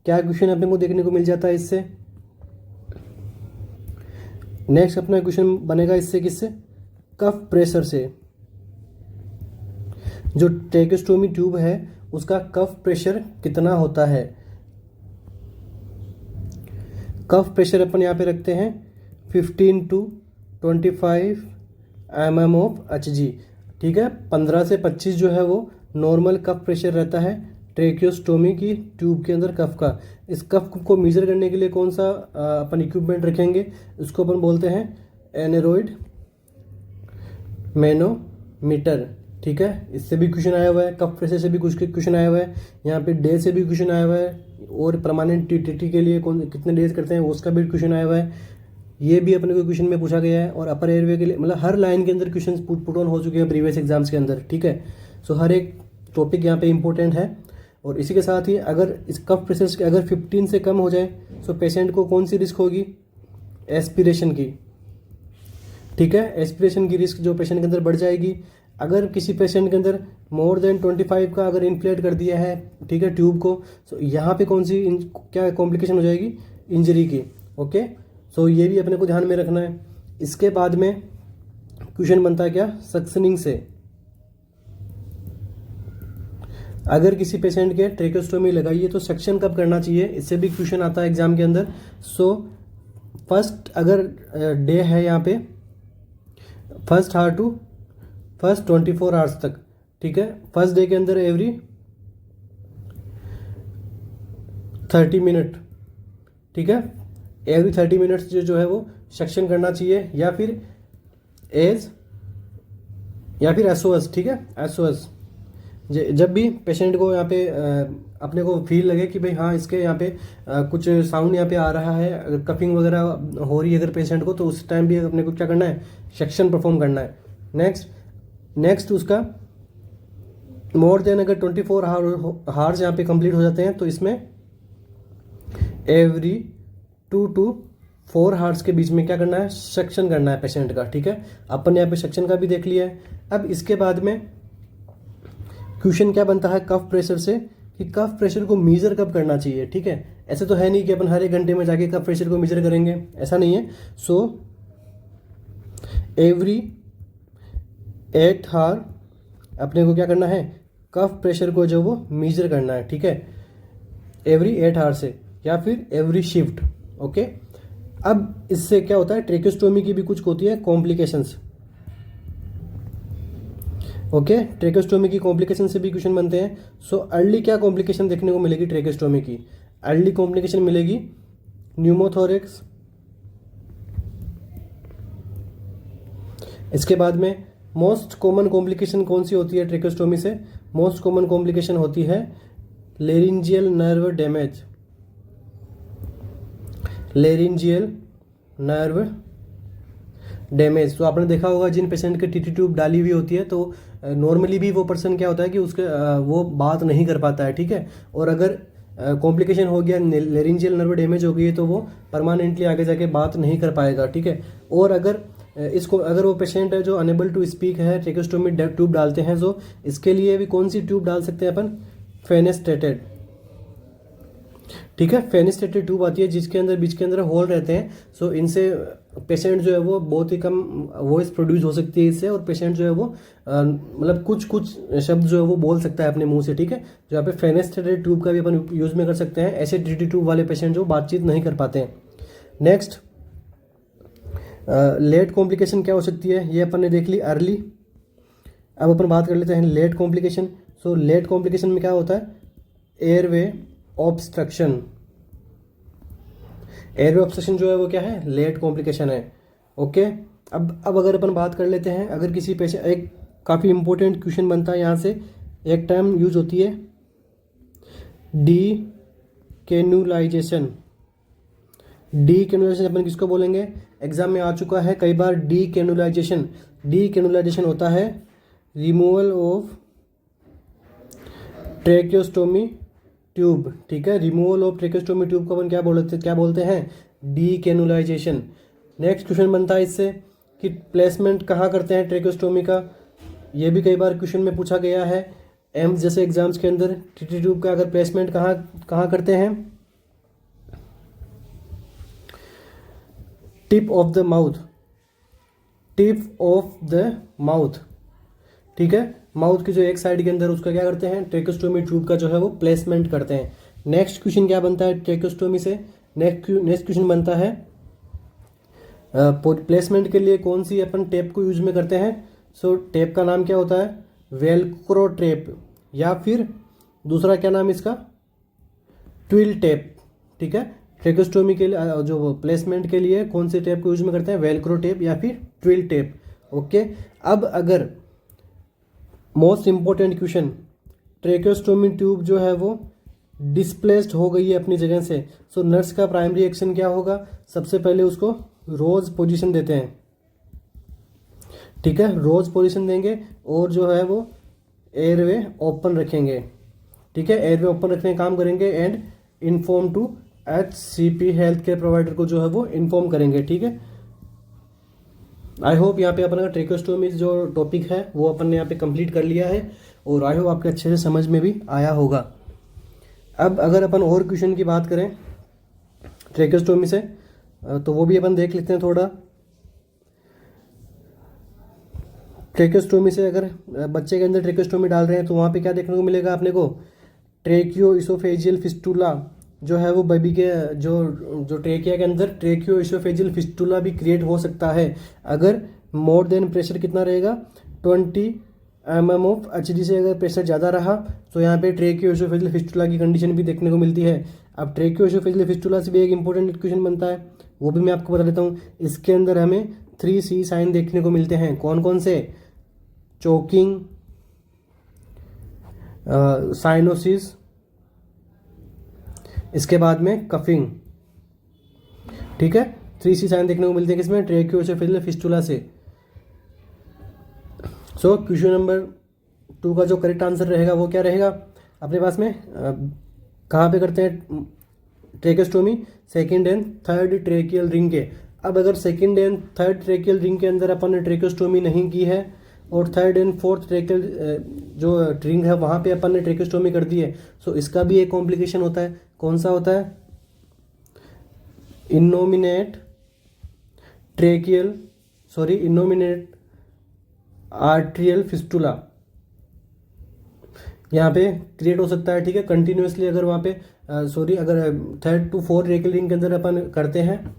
क्या क्वेश्चन अपने को देखने को मिल जाता है इससे, नेक्स्ट अपना क्वेश्चन बनेगा इससे किससे, कफ प्रेशर से। जो ट्रेकोस्टोमी ट्यूब है उसका कफ प्रेशर कितना होता है। कफ प्रेशर अपन यहाँ पे रखते हैं 15 to 25 mm ऑफ Hg, ठीक है। 15 से 25 जो है वो नॉर्मल कफ प्रेशर रहता है ट्रेकियोस्टोमी की ट्यूब के अंदर कफ का। इस कफ को मेजर करने के लिए कौन सा अपन इक्विपमेंट रखेंगे, इसको अपन बोलते हैं एनेरॉइड मैनोमीटर, ठीक है। इससे भी क्वेश्चन आया हुआ है, कफ प्रेशर से भी कुछ क्वेश्चन आया हुआ है, यहाँ पे डे से भी क्वेश्चन आया हुआ है, और परमानेंट टीटी के लिए कौन कितने डेज करते हैं उसका भी क्वेश्चन आया हुआ है। ये भी अपने को क्वेश्चन में पूछा गया है, और अपर एयरवे के लिए मतलब हर लाइन के अंदर क्वेश्चन पुट ऑन हो चुके हैं प्रीवियस एग्जाम्स के अंदर, ठीक है। सो हर एक टॉपिक यहाँ पे इंपॉर्टेंट है। और इसी के साथ ही अगर इस कफ प्रेशर अगर 15 से कम हो जाए तो पेशेंट को कौन सी रिस्क होगी, एस्पिरेशन की, ठीक है। एस्पिरेशन की रिस्क जो पेशेंट के अंदर बढ़ जाएगी। अगर किसी पेशेंट के अंदर मोर देन 25 का अगर इन्फ्लेट कर दिया है, ठीक है, ट्यूब को, तो यहाँ पे कौन सी क्या कॉम्प्लिकेशन हो जाएगी, इंजरी की, ओके। सो ये भी अपने को ध्यान में रखना है। इसके बाद में क्वेश्चन बनता है क्या, सक्शनिंग से। अगर किसी पेशेंट के ट्रेकोस्टोमी लगाइए तो सक्शन कब करना चाहिए, इससे भी क्वेश्चन आता है एग्जाम के अंदर। सो फर्स्ट अगर डे है यहाँ पे, फर्स्ट हार टू फर्स्ट 24 आवर्स तक, ठीक है। फर्स्ट डे के अंदर एवरी 30 मिनट, ठीक है, एवरी 30 मिनट्स जो है वो सक्शन करना चाहिए, या फिर एसओएस, ठीक है, एसओएस। जब भी पेशेंट को यहाँ पे अपने को फील लगे कि भाई हाँ इसके यहाँ पे कुछ साउंड यहाँ पे आ रहा है, अगर कफिंग वगैरह हो रही है अगर पेशेंट को, तो उस टाइम भी अपने को क्या करना है, सक्शन परफॉर्म करना है। नेक्स्ट उसका मोर देन अगर 24 हावर्स यहाँ पे कंप्लीट हो जाते हैं तो इसमें एवरी 2 to 4 हावर्स के बीच में क्या करना है, सक्शन करना है पेशेंट का, ठीक है। अपन यहाँ पे सक्शन का भी देख लिया है। अब इसके बाद में क्वेश्चन क्या बनता है कफ प्रेशर से, कि कफ प्रेशर को मेजर कब करना चाहिए, ठीक है। ऐसे तो है नहीं कि अपन हर एक घंटे में जाके कफ प्रेशर को मेजर करेंगे, ऐसा नहीं है। सो एवरी 8 आवर अपने को क्या करना है, कफ प्रेशर को जो वो मेजर करना है, ठीक है, एवरी 8 आवर से, या फिर एवरी शिफ्ट, ओके। अब इससे क्या होता है, ट्रेकोस्टोमी की भी कुछ होती है कॉम्प्लिकेशंस, ओके। ट्रेकोस्टोमी की कॉम्प्लिकेशन से भी क्वेश्चन बनते हैं। सो अर्ली क्या कॉम्प्लिकेशन देखने को मिलेगी ट्रेकोस्टोमी की, अर्ली कॉम्प्लिकेशन मिलेगी न्यूमोथोरेक्स। इसके बाद में मोस्ट कॉमन कॉम्प्लिकेशन कौन सी होती है ट्रेकोस्टोमी से, मोस्ट कॉमन कॉम्प्लिकेशन होती है laryngeal nerve damage, laryngeal nerve damage. तो आपने देखा होगा जिन पेशेंट के टीटी ट्यूब डाली हुई होती है तो नॉर्मली भी वो पर्सन क्या होता है कि उसके वो बात नहीं कर पाता है, ठीक है। और अगर कॉम्प्लिकेशन हो गया, लेरिंजियल नर्व डैमेज हो गई है, तो वो परमानेंटली आगे जाके बात नहीं कर पाएगा, ठीक है। और अगर वो पेशेंट है जो अनेबल टू स्पीक है, ट्रेकोस्टोमी ट्यूब डालते हैं, तो इसके लिए भी कौन सी ट्यूब डाल सकते हैं अपन, फेनेस्ट्रेटेड, ठीक है। फेनेस्ट्रेटेड ट्यूब आती है जिसके अंदर बीच के अंदर होल रहते हैं। सो इनसे पेशेंट जो है वो बहुत ही कम वॉइस प्रोड्यूस हो सकती है इससे, और पेशेंट जो है वो मतलब कुछ शब्द जो है वो बोल सकता है अपने मुंह से, ठीक है। जो यहाँ पे फेनेस्ट्रेटेड ट्यूब का भी अपन यूज में कर सकते हैं ऐसे टीटी ट्यूब वाले पेशेंट जो बातचीत नहीं कर पाते हैं। नेक्स्ट लेट कॉम्प्लिकेशन क्या हो सकती है, ये अपन ने देख ली अर्ली। अब अपन बात कर लेते हैं late complication. So late complication में क्या होता है, एयरवे ऑब्स्ट्रक्शन, एयरवे ऑब्स्ट्रक्शन जो है वो क्या है, लेट कॉम्प्लिकेशन है। ओके, अब अगर अपन बात कर लेते हैं, अगर किसी पेशेंट, एक काफ़ी इंपॉर्टेंट क्वेश्चन बनता है यहाँ से, एक टर्म यूज होती है डी कैनुलाइजेशन। डी कैनुलाइजेशन अपन किसको बोलेंगे, एग्जाम में आ चुका है कई बार डी कैनुलाइजेशन। डी कैनुलाइजेशन होता है रिमूवल ऑफ ट्रेकियोस्टोमी ट्यूब, ठीक है, रिमूवल ऑफ ट्रेकियोस्टोमी ट्यूब को अपन क्या बोलते हैं, डी कैनुलाइजेशन। नेक्स्ट क्वेश्चन बनता है इससे कि प्लेसमेंट कहाँ करते हैं ट्रेकियोस्टोमी का, ये भी कई बार क्वेश्चन में पूछा गया है एम्स जैसे एग्जाम्स के अंदर। टीटी ट्यूब का अगर प्लेसमेंट कहाँ करते हैं, tip of the mouth, tip of the mouth, ठीक है, माउथ की जो एक साइड के अंदर उसका क्या करते हैं, ट्रेकोस्टोमी ट्यूब का जो है वो प्लेसमेंट करते हैं। नेक्स्ट क्वेश्चन क्या बनता है ट्रेकोस्टोमी से, नेक्स्ट क्वेश्चन बनता है प्लेसमेंट के लिए कौन सी अपन टेप को यूज में करते हैं। सो टेप का नाम क्या होता है, वेलक्रो टेप, या फिर दूसरा क्या नाम इसका, ट्विल टेप, ठीक है। ट्रेकोस्टोमी के लिए जो प्लेसमेंट के लिए कौन सी टेप को यूज में करते हैं, वेलक्रो टेप या फिर ट्विल टेप। ओके, अब अगर most important question, tracheostomy tube जो है वो डिस्प्लेस्ड हो गई है अपनी जगह से, सो नर्स का प्राइमरी एक्शन क्या होगा, सबसे पहले उसको रोज पोजीशन देते हैं, ठीक है, रोज पोजीशन देंगे और जो है वो एयरवे ओपन रखेंगे, ठीक है, एयरवे ओपन रखने का काम करेंगे and inform to HCP health care provider को जो है वो इन्फॉर्म करेंगे, ठीक है। आई होप यहाँ पे अपन का ट्रेकोस्टोमी जो टॉपिक है वो अपन ने यहाँ पे कंप्लीट कर लिया है और आई होप आपके अच्छे से समझ में भी आया होगा। अब अगर अपन और क्वेश्चन की बात करें ट्रेकोस्टोमी से तो वो भी अपन देख लेते हैं थोड़ा। ट्रेकोस्टोमी से अगर बच्चे के अंदर ट्रेकोस्टोमी डाल रहे हैं तो वहाँ पे क्या देखने को मिलेगा अपने को, ट्रेकियो इसोफेजियल फिस्टुला जो है वो बेबी के जो ट्रेकिया के अंदर ट्रेकियो इसोफेजियल फिस्टुला भी क्रिएट हो सकता है अगर मोर देन प्रेशर कितना रहेगा 20 mm ऑफ HD से अगर प्रेशर ज़्यादा रहा तो यहाँ पे ट्रेकियो इसोफेजियल फिस्टुला की कंडीशन भी देखने को मिलती है। अब ट्रेकियो इसोफेजियल फिस्टुला से भी एक इंपॉर्टेंट क्वेश्चन बनता है, वो भी मैं आपको बता देता हूँ। इसके अंदर हमें 3C साइन देखने को मिलते हैं, कौन कौन से, चोकिंग, साइनोसिस, इसके बाद में कफिंग, ठीक है, 3C साइन देखने को मिलते हैं किसमें, ट्रेकियो इसोफेजियल फिस्टुला से। सो क्वेश्चन नंबर 2 का जो करेक्ट आंसर रहेगा वो क्या रहेगा अपने पास में, कहाँ पे करते हैं tracheostomy, second and third tracheal ring के। अब अगर second and third tracheal ring के अंदर अपन ने ट्रेकोस्टोमी नहीं की है और थर्ड एंड फोर्थ ट्रेकियल जो रिंग है वहाँ पे अपन ने ट्रेकोस्टोमी कर दी है, सो इसका भी एक कॉम्प्लिकेशन होता है। कौन सा होता है, इनोमिनेट आर्ट्रियल फिस्टुला यहाँ पे क्रिएट हो सकता है, ठीक है, कंटिन्यूसली अगर वहाँ पे अगर third to fourth tracheal ring के अंदर अपन करते हैं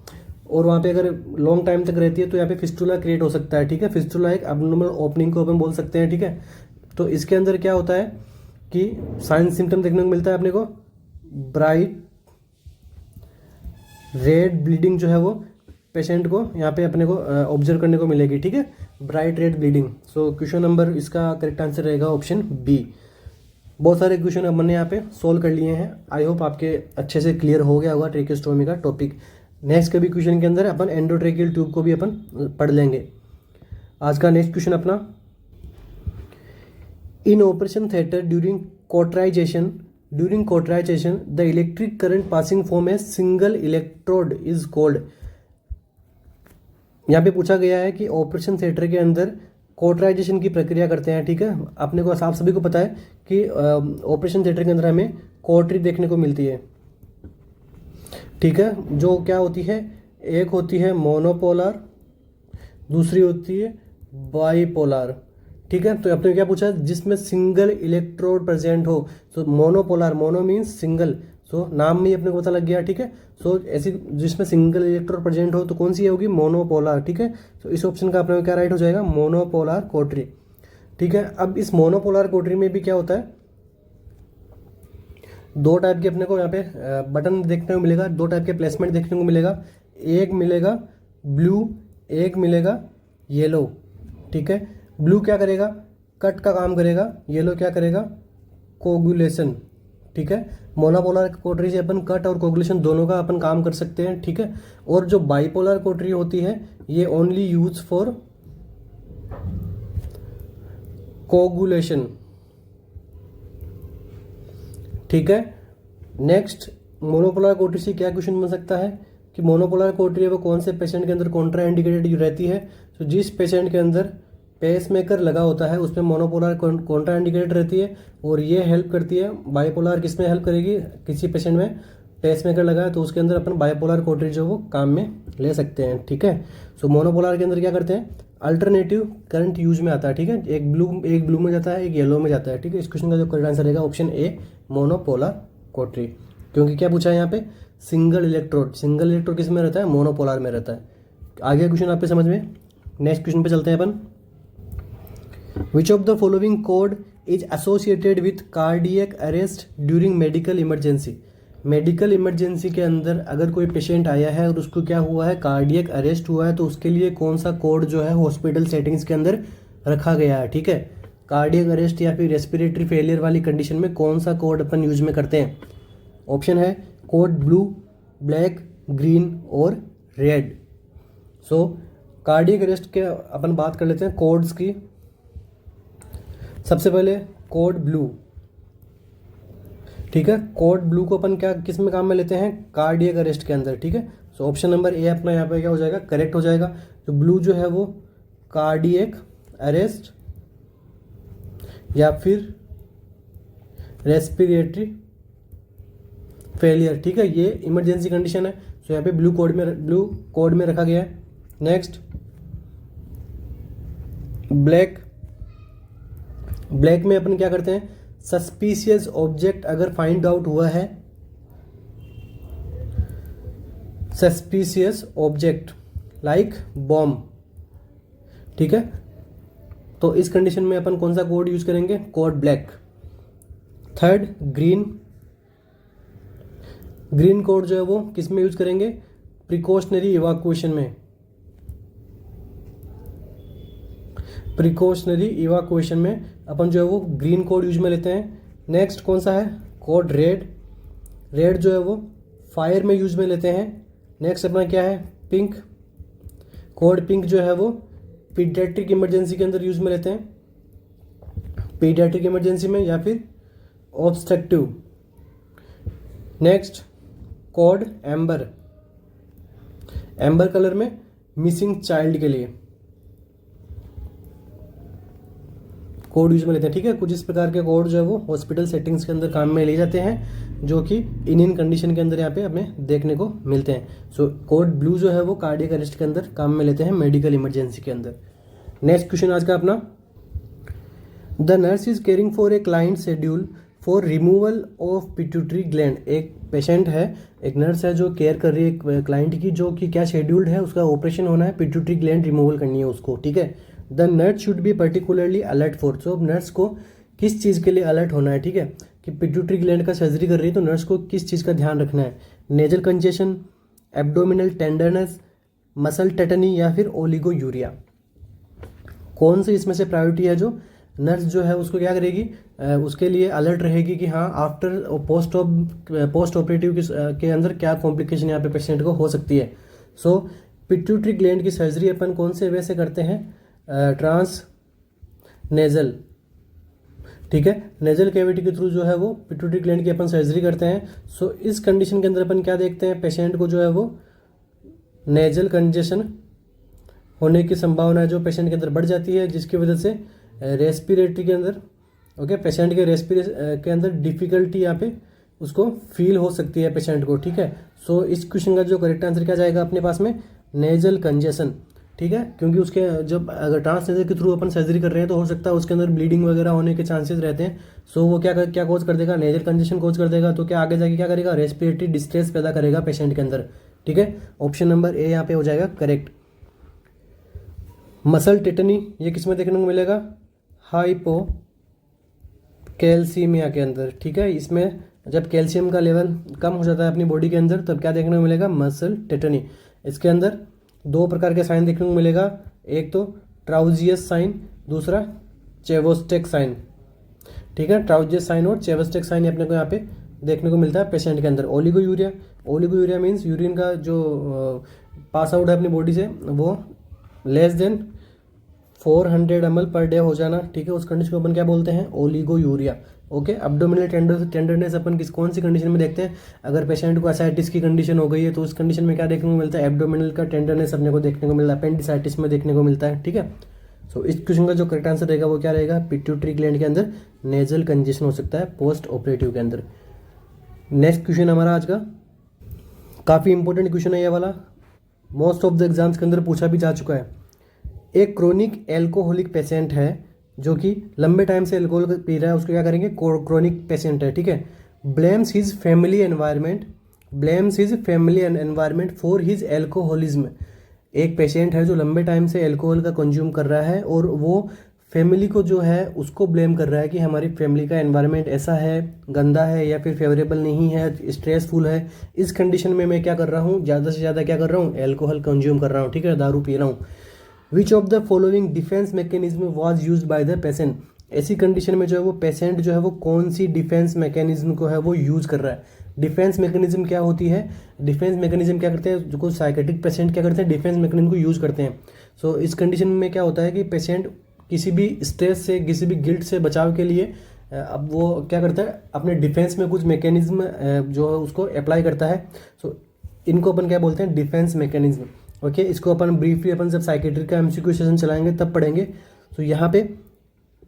और वहाँ पे अगर लॉन्ग टाइम तक रहती है तो यहाँ पे फिस्टुला क्रिएट हो सकता है, ठीक है। फिस्टुला एक अबनॉर्मल ओपनिंग को अपन बोल सकते हैं, ठीक है। तो इसके अंदर क्या होता है कि साइन सिम्टम देखने को मिलता है अपने को, ब्राइट रेड ब्लीडिंग जो है वो पेशेंट को यहाँ पे अपने को ऑब्जर्व करने को मिलेगी, ठीक है, bright red bleeding. So question number इसका करेक्ट आंसर रहेगा ऑप्शन बी। बहुत सारे क्वेश्चन हमने यहाँ पे सोल्व कर लिए हैं, आई होप आपके अच्छे से क्लियर हो गया होगा ट्रेकोस्टोमी का टॉपिक। नेक्स्ट कभी क्वेश्चन के अंदर अपन एंडोट्रेकियल ट्यूब को भी अपन पढ़ लेंगे। आज का नेक्स्ट क्वेश्चन अपना, in operation theatre during cauterisation the electric current passing from a single electrode is called. यहाँ पे पूछा गया है कि ऑपरेशन थिएटर के अंदर कॉटराइजेशन की प्रक्रिया करते हैं, ठीक है। अपने को आप सभी को पता है कि ऑपरेशन थिएटर के अंदर हमें कॉटरी देखने को मिलती है, ठीक है, जो क्या होती है, एक होती है मोनोपोलर, दूसरी होती है बाईपोलर, ठीक है। तो अपने क्या पूछा है, जिसमें सिंगल इलेक्ट्रोड प्रेजेंट हो। तो मोनोपोलर, मोनो मीन्स सिंगल, सो नाम में ही अपने को पता लग गया, ठीक है। सो ऐसी जिसमें सिंगल इलेक्ट्रोड प्रेजेंट हो तो कौन सी होगी, मोनोपोलर, ठीक है। तो इस ऑप्शन का अपने को क्या राइट हो जाएगा, मोनोपोलर कॉटरी, ठीक है। अब इस मोनोपोलर कॉटरी में भी क्या होता है, दो टाइप के अपने को यहाँ पे बटन देखने को मिलेगा, दो टाइप के प्लेसमेंट देखने को मिलेगा। एक मिलेगा ब्लू, एक मिलेगा येलो, ठीक है। ब्लू क्या करेगा, कट का काम करेगा, येलो क्या करेगा, कोगुलेशन, ठीक है। मोनोपोलर कोटरी से अपन कट और कोगुलेशन दोनों का अपन काम कर सकते हैं, ठीक है। और जो बाइपोलर कोटरी होती है ये ओनली यूज फॉर कोगुलेशन, ठीक है। नेक्स्ट, मोनोपोलर कोटरी से क्या क्वेश्चन बन सकता है कि मोनोपोलर कोटरी है वो कौन से पेशेंट के अंदर कॉन्ट्रा इंडिकेटेड रहती है। तो जिस पेशेंट के अंदर पेसमेकर लगा होता है उसमें मोनोपोलर कॉन्ट्रा इंडिकेटेड रहती है, और ये हेल्प करती है। बाइपोलर किस में हेल्प करेगी, किसी पेशेंट में पेसमेकर लगा है तो उसके अंदर अपन बाइपोलर कोटरी जो वो काम में ले सकते हैं, ठीक है। सो मोनोपोलर के अंदर क्या करते हैं, अल्टरनेटिव करंट यूज में आता है, ठीक है। एक ब्लू में जाता है, एक येलो में जाता है, ठीक है। इस क्वेश्चन का जो करेक्ट आंसर रहेगा ऑप्शन ए, मोनोपोलर कोटरी। क्योंकि क्या पूछा है यहाँ पे, सिंगल इलेक्ट्रोड किस में रहता है, मोनोपोलर में रहता है। आगे क्वेश्चन आपके समझ में। नेक्स्ट क्वेश्चन पे चलते हैं अपन। Which of the following code is associated with cardiac arrest during medical emergency. Medical emergency के अंदर अगर कोई पेशेंट आया है और उसको क्या हुआ है, कार्डियक अरेस्ट हुआ है, तो उसके लिए कौन सा कोड जो है हॉस्पिटल सेटिंग्स के अंदर रखा गया है, ठीक है। कार्डियक अरेस्ट या फिर रेस्पिरेटरी फेलियर वाली कंडीशन में कौन सा कोड अपन यूज में करते हैं। ऑप्शन है कोड ब्लू, ब्लैक, ग्रीन और रेड। सो कार्डियक अरेस्ट के अपन बात कर लेते हैं कोड्स की। सबसे पहले कोड ब्लू, ठीक है। कोड ब्लू को अपन क्या किस में काम में लेते हैं, कार्डियक अरेस्ट के अंदर, ठीक है। सो ऑप्शन नंबर ए अपना यहाँ पे क्या हो जाएगा, करेक्ट हो जाएगा। तो ब्लू जो है वो कार्डियक अरेस्ट या फिर रेस्पिरेटरी फेलियर, ठीक है, ये इमरजेंसी कंडीशन है। सो यहाँ पे ब्लू कोड में रखा गया है। नेक्स्ट, ब्लैक में अपन क्या करते हैं, सस्पिशियस ऑब्जेक्ट अगर फाइंड आउट हुआ है, सस्पिशियस ऑब्जेक्ट लाइक बॉम्ब, ठीक है, तो इस कंडीशन में अपन कौन सा कोड यूज करेंगे, code black. Third, green code जो है वो किस में यूज करेंगे, प्रिकॉशनरी इवाक्यूएशन में, अपन जो है वो ग्रीन कोड यूज में लेते हैं। नेक्स्ट कौन सा है, कोड रेड जो है वो फायर में यूज में लेते हैं। नेक्स्ट अपना क्या है, पिंक, कोड पिंक जो है वो पीडियाट्रिक इमरजेंसी के अंदर यूज में लेते हैं, पीडियाट्रिक इमरजेंसी में या फिर obstructive. Next code amber colour में मिसिंग चाइल्ड के लिए कोड यूज में लेते हैं, ठीक है। कुछ इस प्रकार के कोड जो है वो हॉस्पिटल सेटिंग्स के अंदर काम में ले जाते हैं, जो कि इन कंडीशन के अंदर यहाँ पे हमें देखने को मिलते हैं। सो कोड ब्लू जो है वो कार्डियक अरेस्ट के अंदर काम में लेते हैं, मेडिकल इमरजेंसी के अंदर। नेक्स्ट क्वेश्चन आज का अपना, the nurse is caring for a client schedule for removal of pituitary gland. एक पेशेंट है, एक नर्स है जो केयर कर रही है क्लाइंट की, जो कि क्या शेड्यूल्ड है, उसका ऑपरेशन होना है, पिट्यूटरी ग्लैंड रिमूवल करनी है उसको, ठीक है। The nurse should be particularly alert for. So nurse को किस चीज़ के लिए अलर्ट होना है, ठीक है, कि पिट्यूटरी ग्लैंड का सर्जरी कर रही है तो नर्स को किस चीज़ का ध्यान रखना है, nasal congestion, abdominal tenderness, muscle tetani या फिर ओलिगोयूरिया। कौन सी इसमें से प्रायोरिटी है जो नर्स जो है उसको क्या करेगी, उसके लिए अलर्ट रहेगी कि हाँ आफ्टर पोस्ट ऑपरेटिव के अंदर क्या कॉम्प्लिकेशन यहाँ पे पेशेंट को हो सकती है। सो पिट्यूटरी ग्लैंड की सर्जरी अपन कौन से वे से करते हैं, ट्रांस नेजल, ठीक है, नेजल कैविटी के थ्रू जो है वो पिट्यूटरी ग्लैंड की अपन सर्जरी करते हैं। सो इस कंडीशन के अंदर अपन क्या देखते हैं, पेशेंट को जो है वो नेजल कंजेशन होने की संभावना जो पेशेंट के अंदर बढ़ जाती है, जिसकी वजह से रेस्पिरेटरी के अंदर पेशेंट के रेस्पिरेशन के अंदर डिफिकल्टी यहाँ पे उसको फील हो सकती है पेशेंट को, ठीक है। सो इस क्वेश्चन का जो करेक्ट आंसर क्या जाएगा अपने पास में, नेजल कंजेशन, ठीक है। क्योंकि उसके जब अगर ट्रांसनेजल के थ्रू अपन सर्जरी कर रहे हैं तो हो सकता है उसके अंदर ब्लीडिंग वगैरह होने के चांसेस रहते हैं। सो वो क्या कोज कर देगा, नेजल कंजेशन कोज कर देगा, तो क्या आगे जाके क्या करेगा, रेस्पिरेटरी डिस्ट्रेस पैदा करेगा पेशेंट के अंदर, ठीक है। ऑप्शन नंबर ए यहाँ पे हो जाएगा करेक्ट। मसल टेटनी ये किस में देखने को मिलेगा, हाइपो कैल्सीमिया के अंदर, ठीक है। इसमें जब कैल्शियम का लेवल कम हो जाता है अपनी बॉडी के अंदर तब क्या देखने को मिलेगा, मसल टेटनी। इसके अंदर दो प्रकार के साइन देखने को मिलेगा, एक तो ट्राउजियस साइन, दूसरा चेवोस्टेक साइन। ठीक है, ट्राउजियस साइन और चेवोस्टेक साइन अपने को यहाँ पे देखने को मिलता है पेशेंट के अंदर। ओलिगोयूरिया, ओलिगोयूरिया मीन्स यूरिन का जो पास आउट है अपनी बॉडी से वो less than 400 ml per day हो जाना। ठीक है, उस कंडीशन को अपन क्या बोलते हैं, ओलिगोयूरिया। ओके, एब्डोमिनल टेंडरनेस अपन कौन सी कंडीशन में देखते हैं, अगर पेशेंट को एसाइटिस की कंडीशन हो गई है तो उस कंडीशन में क्या देखने को मिलता है, एब्डोमिनल का टेंडरनेस अपने को देखने को मिलता है, अपेंडिसाइटिस में देखने को मिलता है। ठीक है, सो इस क्वेश्चन का जो करेक्ट आंसर रहेगा वो क्या रहेगा, पिट्यूटरी ग्लैंड के अंदर नेजल कंजेशन हो सकता है पोस्ट ऑपरेटिव के अंदर। नेक्स्ट क्वेश्चन हमारा आज का काफ़ी इंपॉर्टेंट क्वेश्चन है ये वाला, मोस्ट ऑफ द एग्जाम्स के अंदर पूछा भी जा चुका है। एक क्रोनिक एल्कोहलिक पेशेंट है जो कि लंबे टाइम से एल्कोहल पी रहा है, उसको क्या करेंगे, क्रोनिक पेशेंट है। ठीक है, blames his family environment for his alcoholism. एक पेशेंट है जो लंबे टाइम से एल्कोहल का कंज्यूम कर रहा है और वो फैमिली को जो है उसको ब्लेम कर रहा है कि हमारी फैमिली का एनवायरनमेंट ऐसा है, गंदा है या फिर फेवरेबल नहीं है, स्ट्रेसफुल है। इस कंडीशन में मैं क्या कर रहा हूँ, ज़्यादा से ज़्यादा क्या कर रहा हूँ, एल्कोहल कंज्यूम कर रहा हूँ। ठीक है, दारू पी रहा हूँ। विच of the following defence mechanism was use by the patient. ऐसी कंडीशन में जो है वो पेशेंट जो है वो कौन सी डिफेंस मैकेनिज्म को है वो यूज़ कर रहा है। डिफेंस मैकेनिज्म क्या होती है, डिफेंस मैकेनिज्म क्या करते हैं, जो कोई साइकेट्रिक पेशेंट क्या करते हैं, डिफेंस मैकेनिज्म को यूज़ करते हैं। सो इस कंडीशन में क्या होता है कि पेशेंट किसी भी स्ट्रेस से, किसी भी गिल्ट से बचाव के लिए अब वो क्या करता है, अपने डिफेंस में कुछ मैकेनिज्म जो है उसको अप्लाई करता है। सो इनको अपन क्या बोलते हैं, डिफेंस मैकेनिज्म। ओके, इसको अपन ब्रीफली अपन जब साइकेट्रिक का एमसीक्यू सेशन चलाएंगे तब पढ़ेंगे। तो यहाँ पे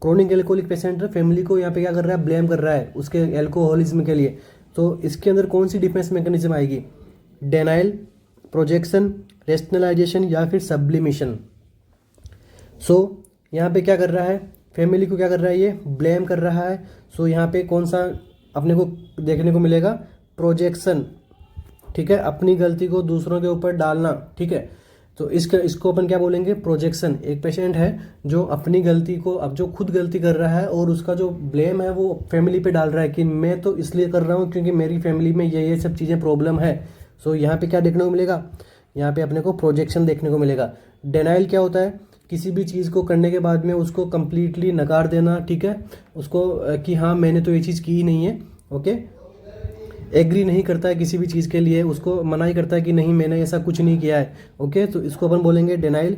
क्रोनिक एल्कोहलिक पेशेंट फैमिली को यहाँ पे क्या कर रहा है, ब्लेम कर रहा है उसके एल्कोहलिज्म के लिए। तो इसके अंदर कौन सी डिफेंस मैकेनिज्म आएगी, डेनाइल, प्रोजेक्शन, रेशनलाइजेशन या फिर सब्लिमिशन। सो यहाँ पे क्या कर रहा है, फैमिली को क्या कर रहा है, ये ब्लेम कर रहा है। सो यहाँ पे कौन सा अपने को देखने को मिलेगा, प्रोजेक्शन। ठीक है, अपनी गलती को दूसरों के ऊपर डालना। ठीक है, तो इसको अपन क्या बोलेंगे, प्रोजेक्शन। एक पेशेंट है जो अपनी गलती को, अब जो खुद गलती कर रहा है और उसका जो ब्लेम है वो फैमिली पे डाल रहा है कि मैं तो इसलिए कर रहा हूँ क्योंकि मेरी फैमिली में ये सब चीज़ें प्रॉब्लम है। सो यहाँ पे क्या देखने को मिलेगा, यहाँ पे अपने को प्रोजेक्शन देखने को मिलेगा। डेनाइल क्या होता है, किसी भी चीज़ को करने के बाद में उसको कंप्लीटली नकार देना। ठीक है, उसको कि हाँ मैंने तो ये चीज़ की ही नहीं है। ओके, एग्री नहीं करता है किसी भी चीज़ के लिए, उसको मना ही करता है कि नहीं मैंने ऐसा कुछ नहीं किया है। ओके, तो इसको अपन बोलेंगे डेनाइल।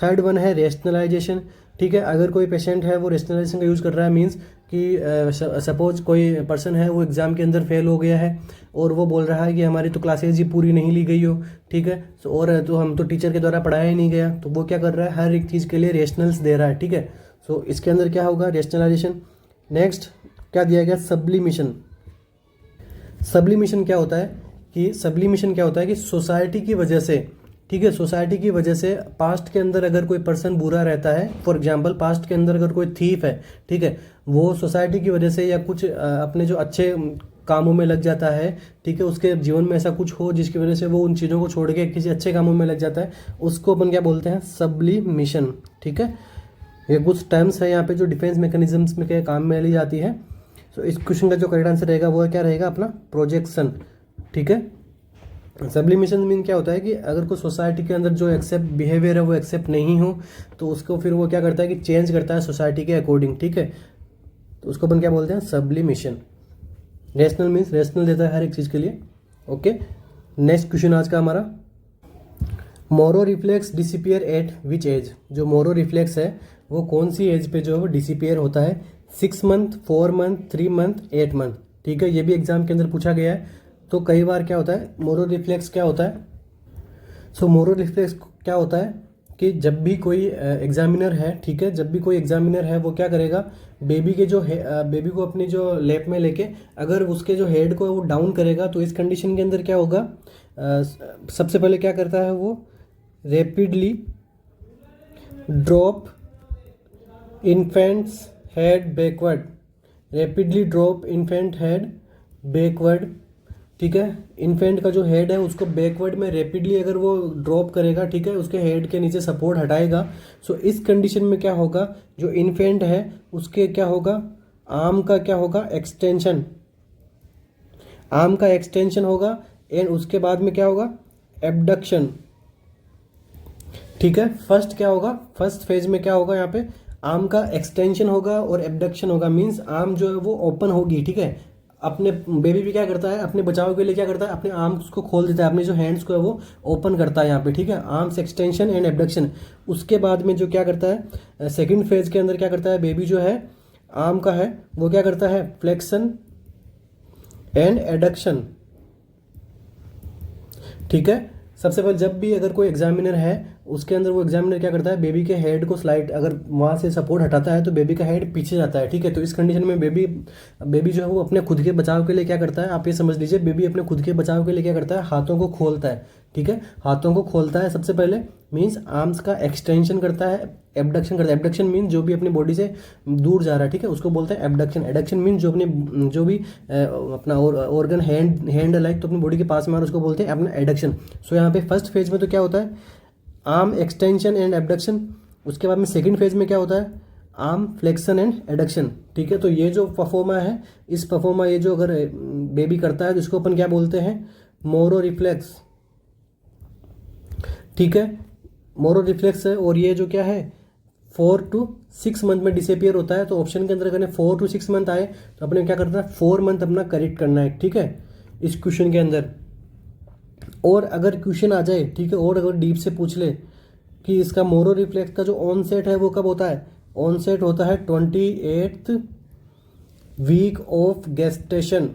थर्ड वन है रेशनलाइजेशन। ठीक है, अगर कोई पेशेंट है वो रेशनलाइजेशन का यूज़ कर रहा है, मीन्स कि सपोज कोई पर्सन है वो एग्ज़ाम के अंदर फेल हो गया है और वो बोल रहा है कि हमारी तो क्लासेज ही पूरी नहीं ली गई हो। ठीक है, और तो हम तो टीचर के द्वारा पढ़ाया ही नहीं गया, तो वो क्या कर रहा है, हर एक चीज़ के लिए रेशनल्स दे रहा है। ठीक है, सो इसके अंदर क्या होगा, रेशनलाइजेशन। नेक्स्ट क्या दिया गया, सब्लिमिशन। सब्लिमिशन क्या होता है कि सोसाइटी की वजह से, ठीक है, सोसाइटी की वजह से पास्ट के अंदर अगर कोई पर्सन बुरा रहता है, फॉर एग्जांपल पास्ट के अंदर अगर कोई थीफ है, ठीक है, वो सोसाइटी की वजह से या कुछ अपने जो अच्छे कामों में लग जाता है, ठीक है, उसके जीवन में ऐसा कुछ हो जिसकी वजह से वो उन चीज़ों को छोड़ के किसी अच्छे कामों में लग जाता है, उसको अपन क्या बोलते हैं, सब्लिमिशन। ठीक है, ये कुछ टर्म्स है यहाँ पे जो डिफेंस मैकेनिज्म्स में के काम में ली जाती है। सो इस क्वेश्चन का जो करेक्ट आंसर रहेगा वो क्या रहेगा, अपना प्रोजेक्शन। ठीक है, सब्लिमिशन मीन क्या होता है कि अगर कोई सोसाइटी के अंदर जो एक्सेप्ट बिहेवियर है वो एक्सेप्ट नहीं हो तो उसको फिर वो क्या करता है कि चेंज करता है सोसाइटी के अकॉर्डिंग। ठीक है, तो उसको अपन क्या बोलते हैं, सब्लिमिशन। रेशनल मीन्स रेशनल देता है हर एक चीज़ के लिए। ओके, नेक्स्ट क्वेश्चन आज का हमारा, Moro reflex disappear at which age. जो मोरो रिफ्लेक्स है वो कौन सी एज पे जो है वो डिसिपियर होता है, 6 मंथ, 4 मंथ, 3 मंथ, 8 मंथ। ठीक है, ये भी एग्जाम के अंदर पूछा गया है। तो कई बार क्या होता है, मोरो रिफ्लेक्स क्या होता है, सो मोरो रिफ्लेक्स क्या होता है कि जब भी कोई एग्जामिनर है, ठीक है, जब भी कोई एग्जामिनर है वो क्या करेगा, बेबी के जो बेबी को अपनी जो लैप में लेके अगर उसके जो हेड को वो डाउन करेगा तो इस कंडीशन के अंदर क्या होगा, सबसे पहले क्या करता है वो rapidly drop infants head backward, rapidly drop infant head backward. ठीक है, इन्फेंट का जो हेड है उसको बैकवर्ड में रैपिडली अगर वो ड्रॉप करेगा, ठीक है, उसके हेड के नीचे सपोर्ट हटाएगा। सो इस कंडीशन में क्या होगा, जो इन्फेंट है उसके क्या होगा, आर्म का क्या होगा, एक्सटेंशन। आर्म का एक्सटेंशन होगा एंड उसके बाद में क्या होगा, एबडक्शन। ठीक है, फर्स्ट क्या होगा, फर्स्ट फेज में क्या होगा, यहाँ पे आर्म का एक्सटेंशन होगा और एबडक्शन होगा, मीन्स आर्म जो है वो ओपन होगी। ठीक है, अपने बेबी भी क्या करता है, अपने बचाव के लिए क्या करता है, अपने आर्म्स को खोल देता है, अपने जो हैंड्स को है वो ओपन करता है यहाँ पे। ठीक है, आर्म्स एक्सटेंशन एंड एबडक्शन। उसके बाद में जो क्या करता है, सेकंड फेज के अंदर क्या करता है, बेबी जो है आर्म का है वो क्या करता है, फ्लेक्शन एंड एडक्शन। ठीक है, सबसे पहले जब भी अगर कोई एग्जामिनर है उसके अंदर, वो एग्जामिनर क्या करता है, बेबी के हेड को स्लाइड, अगर वहाँ से सपोर्ट हटाता है तो बेबी का हेड पीछे जाता है। ठीक है, तो इस कंडीशन में बेबी जो है वो अपने खुद के बचाव के लिए क्या करता है, आप ये समझ लीजिए, बेबी अपने खुद के बचाव के लिए क्या करता है, हाथों को खोलता है। ठीक है, हाथों को खोलता है सबसे पहले, मीन्स आर्म्स का एक्सटेंशन करता है, एबडक्शन करता है। एबडक्शन मीन्स जो भी अपनी बॉडी से दूर जा रहा है। ठीक है, उसको बोलते हैं एबडक्शन। एडक्शन मीन्स जो भी अपना ऑर्गन हैंड लाइक तो अपनी बॉडी के पास में आ रहा है उसको बोलते हैं अपना एडक्शन। सो यहाँ पे फर्स्ट फेज में तो क्या होता है, आर्म एक्सटेंशन एंड एबडक्शन। उसके बाद में सेकंड फेज में क्या होता है, आर्म फ्लेक्शन एंड एडक्शन। ठीक है, तो ये जो परफॉर्मा है, इस परफॉर्मा ये जो अगर बेबी करता है तो इसको अपन क्या बोलते हैं, मोरो रिफ्लेक्स। ठीक है, मोरो रिफ्लेक्स है, और ये जो क्या है 4 to 6 मंथ में डिसअपियर होता है। तो ऑप्शन के अंदर अगर 4 to 6 मंथ आए तो अपने क्या करना है, 4 मंथ अपना करेक्ट करना है। ठीक है, इस क्वेश्चन के अंदर। और अगर क्वेश्चन आ जाए, ठीक है, और अगर डीप से पूछ ले कि इसका मोरो रिफ्लेक्स का जो ऑनसेट है वो कब होता है, ऑनसेट होता है 28th वीक ऑफ गेस्टेशन।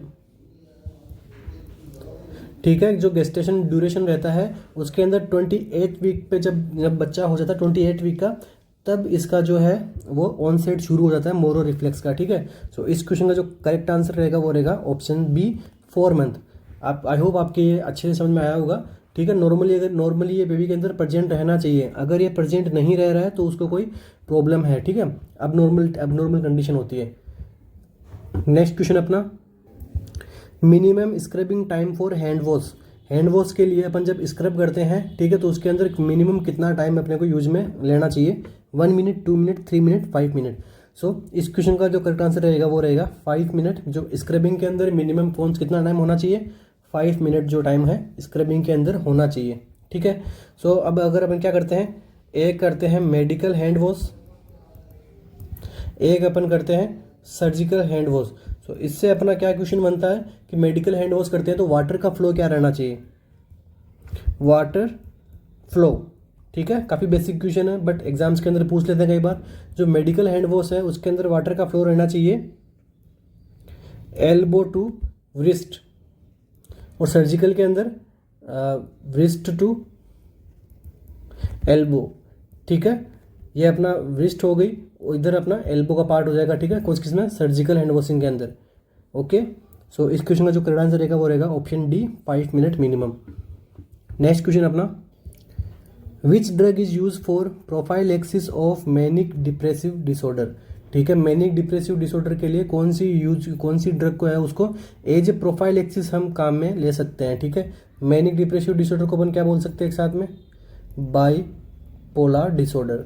ठीक है, जो गेस्टेशन ड्यूरेशन रहता है उसके अंदर 28 वीक पे जब बच्चा हो जाता है 28 वीक का, तब इसका जो है वो ऑनसेट शुरू हो जाता है मोरो रिफ्लेक्स का। ठीक है, सो इस क्वेश्चन का जो करेक्ट आंसर रहेगा वो रहेगा ऑप्शन बी, 4 मंथ। आप, आई होप आपके ये अच्छे से समझ में आया होगा। ठीक है, नॉर्मली ये बेबी के अंदर प्रेजेंट रहना चाहिए। अगर ये प्रेजेंट नहीं रह रहा है तो उसको कोई प्रॉब्लम है। ठीक है, अब नॉर्मल कंडीशन होती है। नेक्स्ट क्वेश्चन अपना, minimum scrubbing time for hand wash. Hand wash के लिए अपन जब स्क्रब करते हैं, ठीक है, तो उसके अंदर मिनिमम कितना टाइम अपने को यूज में लेना चाहिए, 1 मिनट, 2 मिनट, 3 मिनट, 5 मिनट। सो इस क्वेश्चन का जो करेक्ट आंसर रहेगा वो रहेगा 5 मिनट। जो स्क्रबिंग के अंदर मिनिमम कितना टाइम होना चाहिए, 5 मिनट जो टाइम है स्क्रबिंग के अंदर होना चाहिए। ठीक है, सो अब अगर अपन क्या करते हैं, एक करते हैं मेडिकल हैंड वॉश, एक अपन करते हैं सर्जिकल हैंड वॉश। सो इससे अपना क्या क्वेश्चन बनता है कि मेडिकल हैंड वॉश करते हैं तो वाटर का फ्लो क्या रहना चाहिए, वाटर फ्लो। ठीक है, काफ़ी बेसिक क्वेश्चन है बट एग्जाम्स के अंदर पूछ लेते हैं कई बार। जो मेडिकल हैंड वॉश है उसके अंदर वाटर का फ्लो रहना चाहिए एल्बो टू व्रिस्ट, और सर्जिकल के अंदर व्रिस्ट टू एल्बो। ठीक है, ये अपना व्रिस्ट हो गई, इधर अपना एल्बो का पार्ट हो जाएगा। ठीक है, कुछ किसमें, सर्जिकल हैंड वॉशिंग के अंदर। ओके, सो इस क्वेश्चन का जो करेक्ट आंसर रहेगा वो रहेगा option D, 5 minute minimum. Next question अपना, which drug is use for prophylaxis of manic depressive disorder. ठीक है, मैनिक डिप्रेसिव डिसऑर्डर के लिए कौन सी ड्रग को है उसको एज ए प्रोफाइलैक्सिस हम काम में ले सकते हैं। ठीक है, मैनिक डिप्रेसिव डिसऑर्डर को अपन क्या बोल सकते हैं एक साथ में, बाइपोलर डिसऑर्डर।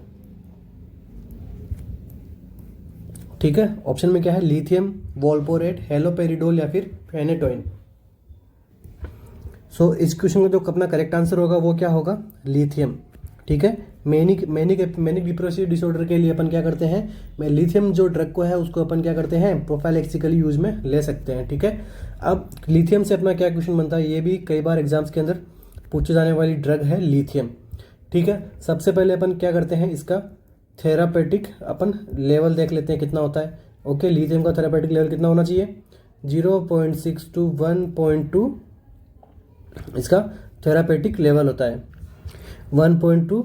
ठीक है, ऑप्शन में क्या है, लिथियम, वॉल्पोरेट, हेलोपेरिडोल या फिर फेनेटोइन। सो इस क्वेश्चन का जो अपना करेक्ट आंसर होगा वो क्या होगा, लिथियम। ठीक है, मैनिक डिप्रेसिव डिसऑर्डर के लिए अपन क्या करते हैं, लिथियम जो ड्रग को है उसको अपन क्या करते हैं, प्रोफाइलैक्सिकली यूज में ले सकते हैं। ठीक है, अब लिथियम से अपना क्या क्वेश्चन बनता है, ये भी कई बार एग्जाम्स के अंदर पूछे जाने वाली ड्रग है लिथियम। ठीक है, सबसे पहले अपन क्या करते हैं, इसका थेरापेटिक अपन लेवल देख लेते हैं कितना होता है। ओके, लिथियम का थेरापेटिक लेवल कितना होना चाहिए, 0.6 to 1.2 इसका थेरापेटिक लेवल होता है। 1.2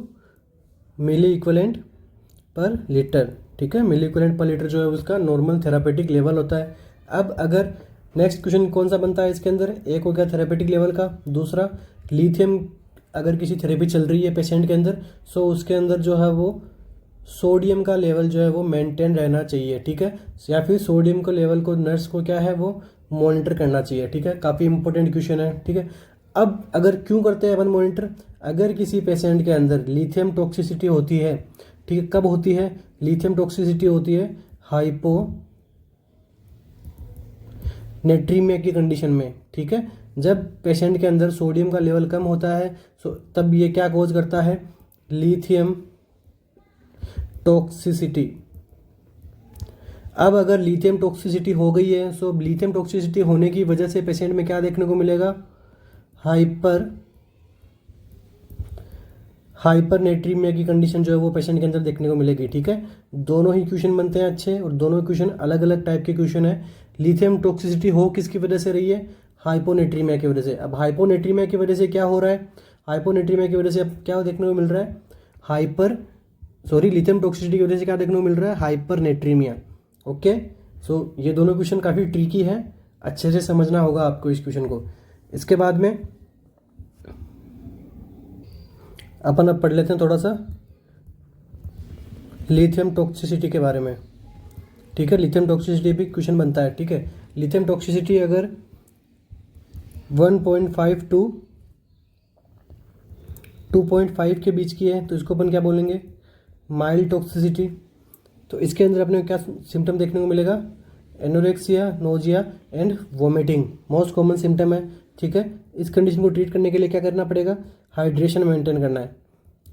मिली इक्वलेंट पर लीटर। ठीक है, मिली इक्वलेंट पर लीटर जो है उसका नॉर्मल थेरापेटिक लेवल होता है। अब अगर नेक्स्ट क्वेश्चन कौन सा बनता है इसके अंदर, एक हो गया थेरापेटिक लेवल का, दूसरा लिथियम अगर किसी थेरेपी चल रही है पेशेंट के अंदर, सो उसके अंदर जो है वो सोडियम का लेवल जो है वो मेंटेन रहना चाहिए। ठीक है, या फिर सोडियम को लेवल को नर्स को क्या है वो मॉनिटर करना चाहिए। ठीक है, काफ़ी इंपॉर्टेंट क्वेश्चन है। ठीक है, अब अगर क्यों करते हैं अपन मॉनिटर, अगर किसी पेशेंट के अंदर लिथियम टॉक्सिसिटी होती है, ठीक है, कब होती है, लिथियम टॉक्सिसिटी होती है नेट्रीमिया की कंडीशन में, ठीक है, जब पेशेंट के अंदर सोडियम का लेवल कम होता है तब ये क्या कॉज करता है, लिथियम टॉक्सिसिटी। अब अगर लिथियम टॉक्सिसिटी हो गई है, सो लिथियम टॉक्सिसिटी होने की वजह से पेशेंट में क्या देखने को मिलेगा, हाइपरनेट्रीमिया की कंडीशन जो है वो पेशेंट के अंदर देखने को मिलेगी, ठीक है। दोनों ही क्वेश्चन बनते हैं अच्छे, और दोनों ही क्वेश्चन अलग अलग टाइप के क्वेश्चन है। लिथियम टॉक्सिसिटी हो किसकी वजह से रही है, हाइपोनेट्रीमिया की वजह से। अब हाइपोनेट्रीमिया की वजह से क्या हो रहा है, हाइपोनेट्रीमिया की वजह से अब क्या देखने को मिल रहा है, लिथियम टॉक्सिसिटी की वजह से क्या देखने को मिल रहा है, हाइपरनेट्रीमिया। ओके, सो ये दोनों क्वेश्चन काफ़ी ट्रिकी है, अच्छे से समझना होगा आपको इस क्वेश्चन को। इसके बाद में अपन अब पढ़ लेते हैं थोड़ा सा लिथियम टॉक्सिसिटी के बारे में, ठीक है। लिथियम टॉक्सिसिटी भी क्वेश्चन बनता है, ठीक है। लिथियम टॉक्सिसिटी अगर 1.5 टू 2.5 के बीच की है तो इसको अपन क्या बोलेंगे, माइल्ड टॉक्सिसिटी। तो इसके अंदर अपने क्या सिम्टम देखने को मिलेगा, anorexia, nausea and vomiting most common symptom है, ठीक है। इस कंडीशन को ट्रीट करने के लिए क्या करना पड़ेगा, हाइड्रेशन मेंटेन करना है,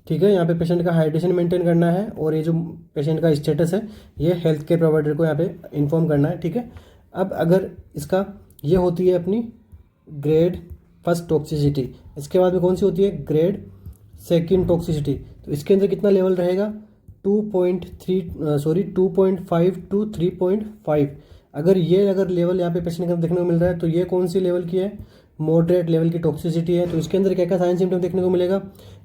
ठीक है। यहाँ पे पेशेंट का हाइड्रेशन मेंटेन करना है, और ये जो पेशेंट का स्टेटस है ये हेल्थ केयर प्रोवाइडर को यहाँ पे इन्फॉर्म करना है, ठीक है। अब अगर इसका ये होती है अपनी ग्रेड 1 टॉक्सिसिटी, इसके बाद में कौन सी होती है, ग्रेड 2 टॉक्सिसिटी। तो इसके अंदर कितना लेवल रहेगा, 2.5 टू 3.5। अगर लेवल यहाँ पे पेशेंट के अंदर देखने को मिल रहा है तो ये कौन सी लेवल की है, मॉडरेट लेवल की टॉक्सिसिटी है। तो इसके अंदर क्या क्या साइन सिम्टम देखने को मिलेगा,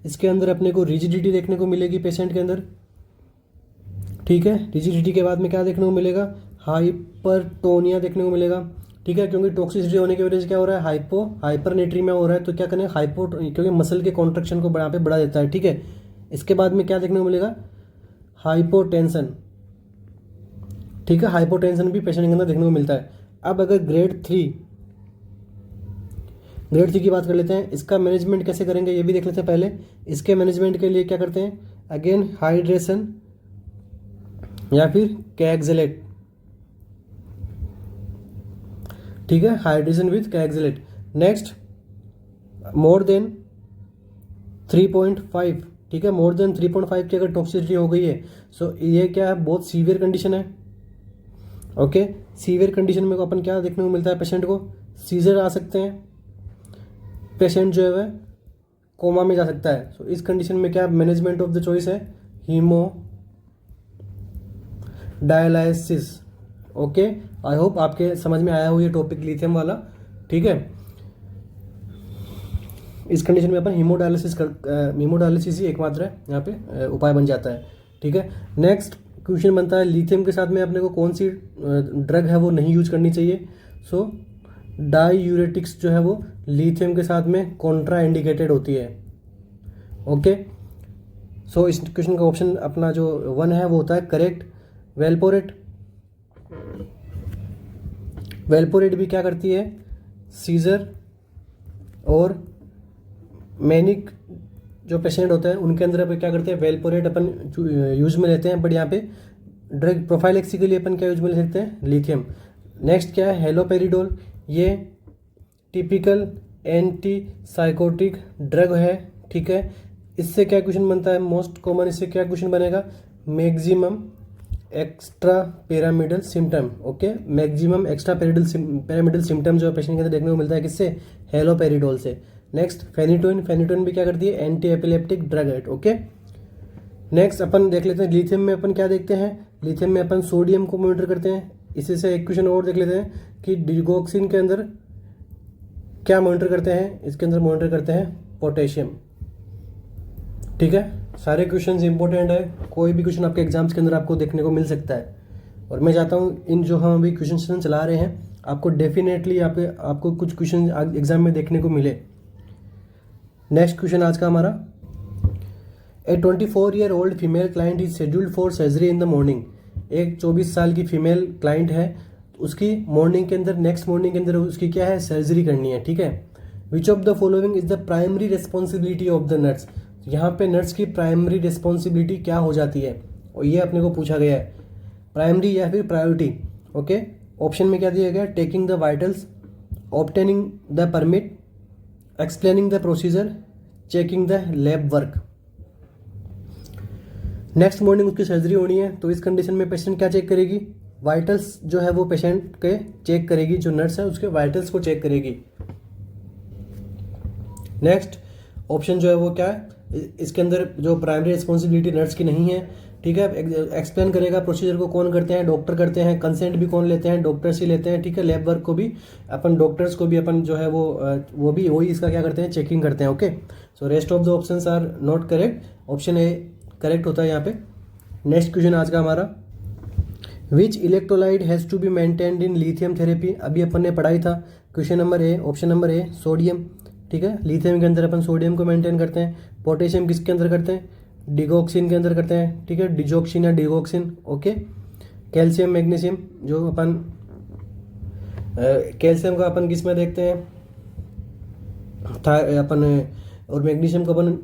इसके अंदर अपने को रिजिडिटी देखने को मिलेगी पेशेंट के अंदर, ठीक है। रिजिडिटी के बाद में क्या देखने को मिलेगा, हाइपरटोनिया देखने को मिलेगा, ठीक है। क्योंकि टॉक्सिसिटी होने की वजह से क्या हो रहा है, हाइपरनेट्रीमिया हो रहा है, तो क्या करें, क्योंकि मसल के कॉन्ट्रैक्शन को यहाँ पे बढ़ा देता है, ठीक है। इसके बाद में क्या देखने को मिलेगा, हाइपोटेंशन, ठीक है। हाइपोटेंशन भी पेशेंट के अंदर देखने को मिलता है। अब अगर ग्रेड 3 की बात कर लेते हैं, इसका मैनेजमेंट कैसे करेंगे ये भी देख लेते हैं पहले। इसके मैनेजमेंट के लिए क्या करते हैं, अगेन हाइड्रेशन या फिर कैक्सलेट, ठीक है, hydration with Kayexalate. Next more than 3.5, ठीक है, मोर देन 3.5 की अगर टॉक्सिसिटी हो गई है सो ये क्या है, बहुत सीवियर कंडीशन है, ओके। सीवियर कंडीशन में अपन क्या देखने को मिलता है, पेशेंट को सीजर आ सकते हैं, पेशेंट जो है वह कोमा में जा सकता है। सो इस कंडीशन में क्या मैनेजमेंट ऑफ द चॉइस है, हीमोडायलिसिस, ओके। आई होप आपके समझ में आया हो ये टॉपिक लिथियम वाला, ठीक है। इस कंडीशन में अपन हीमोडायलिसिस ही एकमात्र है यहाँ पे उपाय बन जाता है, ठीक है। नेक्स्ट क्वेश्चन बनता है, लिथियम के साथ में अपने को कौन सी ड्रग है वो नहीं यूज करनी चाहिए। सो डाईयूरेटिक्स जो है वो लिथियम के साथ में कॉन्ट्रा इंडिकेटेड होती है, ओके। सो इस क्वेश्चन का ऑप्शन अपना जो 1 है वो होता है करेक्ट। वेलपोरेट भी क्या करती है, सीजर और मैनिक जो पेशेंट होता है उनके अंदर अपन क्या करते हैं, वेलपोरेट अपन यूज में लेते हैं, बट यहाँ पे ड्रग प्रोफाइलेक्सी के लिए अपन क्या यूज में ले सकते हैं, लिथियम। नेक्स्ट क्या है, हेलोपेरिडोल, ये टिपिकल एंटी साइकोटिक ड्रग है, ठीक है। इससे क्या क्वेश्चन बनता है, मोस्ट कॉमन इससे क्या क्वेश्चन बनेगा, maximum extra pyramidal symptom, okay. Maximum extra pyramidal symptom जो पेशेंट के अंदर देखने को मिलता है किससे, हेलोपेरिडोल से। नेक्स्ट फेनिटोइन भी क्या करती है, एंटी एपिलेप्टिक ड्रग है, ओके। नेक्स्ट अपन देख लेते हैं लिथियम में अपन क्या देखते हैं, लिथियम में अपन सोडियम को मॉनिटर करते हैं। इसी से एक क्वेश्चन और देख लेते हैं कि डिगोक्सिन के अंदर क्या मॉनिटर करते हैं, इसके अंदर मॉनिटर करते हैं पोटेशियम, ठीक है। सारे क्वेश्चंस इंपॉर्टेंट है, कोई भी क्वेश्चन आपके एग्जाम्स के अंदर आपको देखने को मिल सकता है, और मैं चाहता हूँ इन जो हम अभी क्वेश्चन चला रहे हैं आपको डेफिनेटली आपको कुछ क्वेश्चन एग्जाम में देखने को मिले। नेक्स्ट क्वेश्चन आज का हमारा, ए 24-year-old female client is scheduled for surgery in the morning. एक 24 साल की फीमेल क्लाइंट है, उसकी मॉर्निंग के अंदर, नेक्स्ट मॉर्निंग के अंदर उसकी क्या है, सर्जरी करनी है, ठीक है। विच of the following is the primary responsibility of the nurse. यहाँ पे नर्स की प्राइमरी रिस्पॉन्सिबिलिटी क्या हो जाती है, और ये अपने को पूछा गया है, प्राइमरी या फिर प्रायोरिटी, ओके। ऑप्शन में क्या दिया गया, taking the vitals, obtaining the permit, explaining the procedure, checking the lab work. Next morning उसकी सर्जरी होनी है, तो इस कंडीशन में पेशेंट क्या चेक करेगी, वाइटल्स जो है वो पेशेंट के चेक करेगी, जो नर्स है उसके वाइटल्स को चेक करेगी। नेक्स्ट ऑप्शन जो है वो क्या है, इसके अंदर जो प्राइमरी रिस्पॉन्सिबिलिटी नर्स की नहीं है, ठीक है, एक्सप्लेन करेगा प्रोसीजर को कौन करते हैं, डॉक्टर करते हैं, कंसेंट भी कौन लेते हैं, डॉक्टर्स ही लेते हैं, ठीक है, लैब वर्क को भी अपन डॉक्टर्स को भी अपन जो है वो भी वही इसका क्या करते हैं, चेकिंग करते हैं। Okay, so rest of the options are not correct, option A correct होता है यहाँ पे। नेक्स्ट क्वेश्चन आज का हमारा, which electrolyte has to be maintained in lithium therapy, अभी अपन ने पढ़ाई था। Question number A, option number A sodium, ठीक है, लिथियम के अंदर अपन सोडियम को मेंटेन करते हैं। पोटेशियम किसके अंदर करते हैं, डिगोक्सिन के अंदर करते हैं, ठीक है, डिजोक्सिन या डिगोक्सिन। ओके, कैल्शियम मैग्नीशियम जो अपन कैल्शियम का अपन किस में देखते हैं, अपन, और मैग्नीशियम को अपन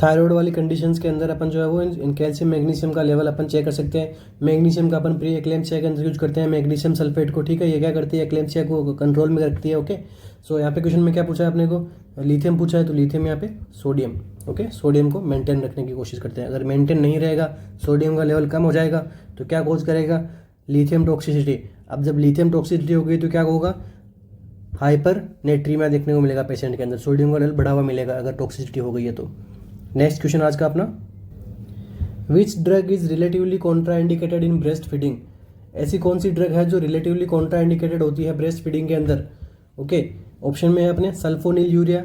थायराइड वाली कंडीशंस के अंदर अपन जो है वो इन कैल्शियम मैग्नीशियम का लेवल अपन चेक कर सकते हैं। मैग्नीशियम का अपन प्री एक्लेम्पसिया के अंदर यूज करते हैं मैग्नीशियम सल्फेट को, ठीक है, ये क्या करती है, एक्लेम्पसिया को कंट्रोल में रखती है। ओके, सो यहाँ पे क्वेश्चन में क्या पूछा है अपने को, लिथियम पूछा है, तो लिथियम यहाँ पे सोडियम, ओके, सोडियम को मेंटेन रखने की कोशिश करते हैं। अगर मेंटेन नहीं रहेगा, सोडियम का लेवल कम हो जाएगा, तो क्या कोज करेगा, लिथियम टॉक्सिसिटी। अब जब लिथियम टॉक्सिसिटी हो गई तो क्या होगा, हाइपर नेट्रीमिया देखने को मिलेगा पेशेंट के अंदर, सोडियम का लेवल बढ़ा हुआ मिलेगा अगर टॉक्सिसिटी हो गई है तो। नेक्स्ट क्वेश्चन आज का अपना, which drug is relatively Contra indicated in breast feeding, ऐसी कौन सी ड्रग है जो रिलेटिवली कॉन्ट्रा इंडिकेटेड होती है ब्रेस्ट फीडिंग के अंदर। ओके, ऑप्शन में है अपने सल्फोनिल यूरिया,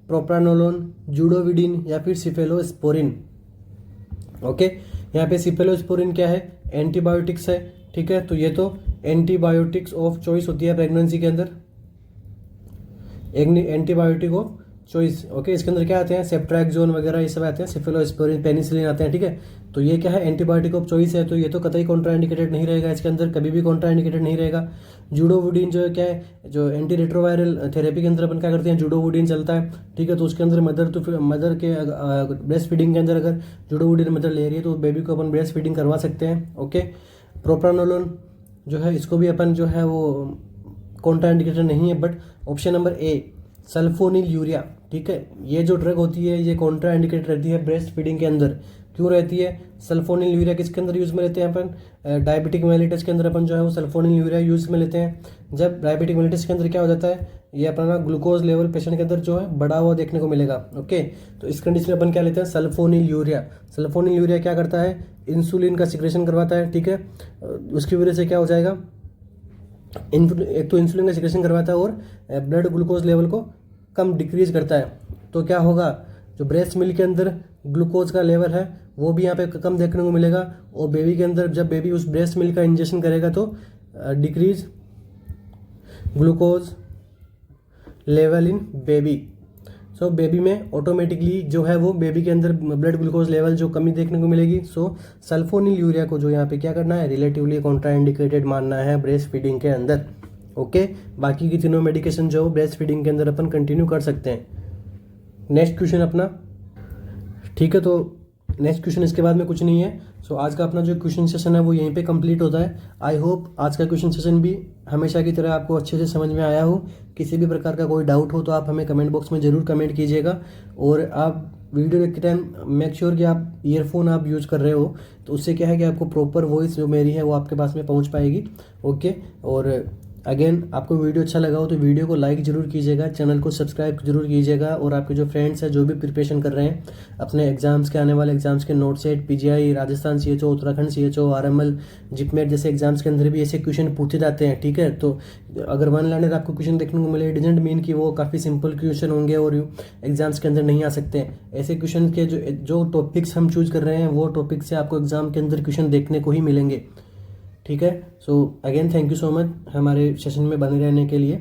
प्रोप्रानोलोन, जूडोविडिन या फिर सिफेलोस्पोरिन। ओके, यहाँ पे सिफेलोस्पोरिन क्या है, एंटीबायोटिक्स है, ठीक है, तो ये तो एंटीबायोटिक्स ऑफ चॉइस होती है प्रेगनेंसी के अंदर, एंटीबायोटिक ऑफ चॉइस। ओके, इसके अंदर क्या आते हैं, सेप्ट्रैक्सोन वगैरह ये सब आते हैं, सिफेलोस्पोरिन, पेनिसिलिन आते हैं, ठीक है, तो ये क्या है, एंटीबायोटिक ऑफ चॉइस है, तो ये तो कतई कॉन्ट्रा इंडिकेटेड नहीं रहेगा, इसके अंदर कभी भी कॉन्ट्रा इंडिकेटेड नहीं रहेगा। जूडोवुडीन जो है क्या है, जो एंटी रेट्रोवायरल थेरेपी के अंदर अपन क्या करते हैं, जूडोवुडीन चलता है, ठीक है, तो उसके अंदर मदर के ब्रेस्ट फीडिंग के अंदर अगर जूडोवुडीन मदर ले रही है तो बेबी को अपन ब्रेस्ट फीडिंग करवा सकते हैं। ओके, प्रोप्रानोलोन जो है इसको भी अपन जो है वो कॉन्ट्रा इंडिकेटेड नहीं है, but option number A sulphonyl urea, ठीक है, ये जो ड्रग होती है ये कॉन्ट्रा इंडिकेटेड रहती है ब्रेस्ट फीडिंग के अंदर। क्यों रहती है, सल्फोनिल यूरिया किसके अंदर यूज में लेते हैं अपन, डायबिटिक मेलिटस के अंदर अपन जो है वो सल्फोनिल यूरिया यूज में लेते हैं। जब डायबिटिक मेलिटस के अंदर क्या हो जाता है, ये अपना ग्लूकोज लेवल पेशेंट के अंदर जो है बढ़ा हुआ देखने को मिलेगा। ओके, तो इस कंडीशन में अपन क्या लेते हैं, सल्फोनिल यूरिया। सल्फोनिल यूरिया क्या करता है, इंसुलिन का सिक्रेशन करवाता है, ठीक है, उसकी वजह से क्या हो जाएगा, एक तो इंसुलिन का सिक्रेशन करवाता है और ब्लड ग्लूकोज लेवल को कम डिक्रीज करता है, तो क्या होगा, जो ब्रेस्ट मिल्क के अंदर ग्लूकोज का लेवल है वो भी यहाँ पे कम देखने को मिलेगा, और बेबी के अंदर जब बेबी उस ब्रेस्ट मिल्क का इंजेक्शन करेगा तो decrease glucose level in baby. So baby में ऑटोमेटिकली जो है वो बेबी के अंदर ब्लड ग्लूकोज लेवल जो कमी देखने को मिलेगी। सो सल्फोनिल यूरिया को जो यहाँ पे क्या करना है, रिलेटिवली कॉन्ट्रा इंडिकेटेड मानना है ब्रेस्ट फीडिंग के अंदर। ओके, बाकी की तीनों मेडिकेशन जो ब्रेस्ट फीडिंग के अंदर अपन कंटिन्यू कर सकते हैं। नेक्स्ट क्वेश्चन अपना, ठीक है, तो नेक्स्ट क्वेश्चन इसके बाद में कुछ नहीं है। सो आज का अपना जो क्वेश्चन सेशन है वो यहीं पे कंप्लीट होता है। आई होप आज का क्वेश्चन सेशन भी हमेशा की तरह आपको अच्छे से समझ में आया हो। किसी भी प्रकार का कोई डाउट हो तो आप हमें कमेंट बॉक्स में ज़रूर कमेंट कीजिएगा, और आप वीडियो देखते टाइम मेक श्योर कि आप ईयरफोन आप यूज़ कर रहे हो, तो उससे क्या है कि आपको प्रॉपर वॉइस जो मेरी है वो आपके पास में पहुँच पाएगी। ओके, और अगेन आपको वीडियो अच्छा लगा हो तो वीडियो को लाइक ज़रूर कीजिएगा, चैनल को सब्सक्राइब जरूर कीजिएगा, और आपके जो फ्रेंड्स हैं जो भी प्रिपरेशन कर रहे हैं अपने एग्जाम्स के, आने वाले एग्जाम्स के, not set, PGI, Rajasthan CHO, Uttarakhand CHO, RML, JIPMAT जैसे एग्जाम्स के अंदर भी ऐसे क्वेश्चन पूछे जाते हैं। ठीक है, तो अगर वन लाइनर आपको क्वेश्चन देखने को मिले, इट डजंट मीन कि वो काफ़ी सिंपल क्वेश्चन होंगे और एग्जाम्स के अंदर नहीं आ सकते। ऐसे क्वेश्चन के जो टॉपिक्स हम चूज कर रहे हैं वो टॉपिक से आपको एग्जाम के अंदर क्वेश्चन देखने को ही मिलेंगे। ठीक है, so again thank you so much हमारे सेशन में बने रहने के लिए।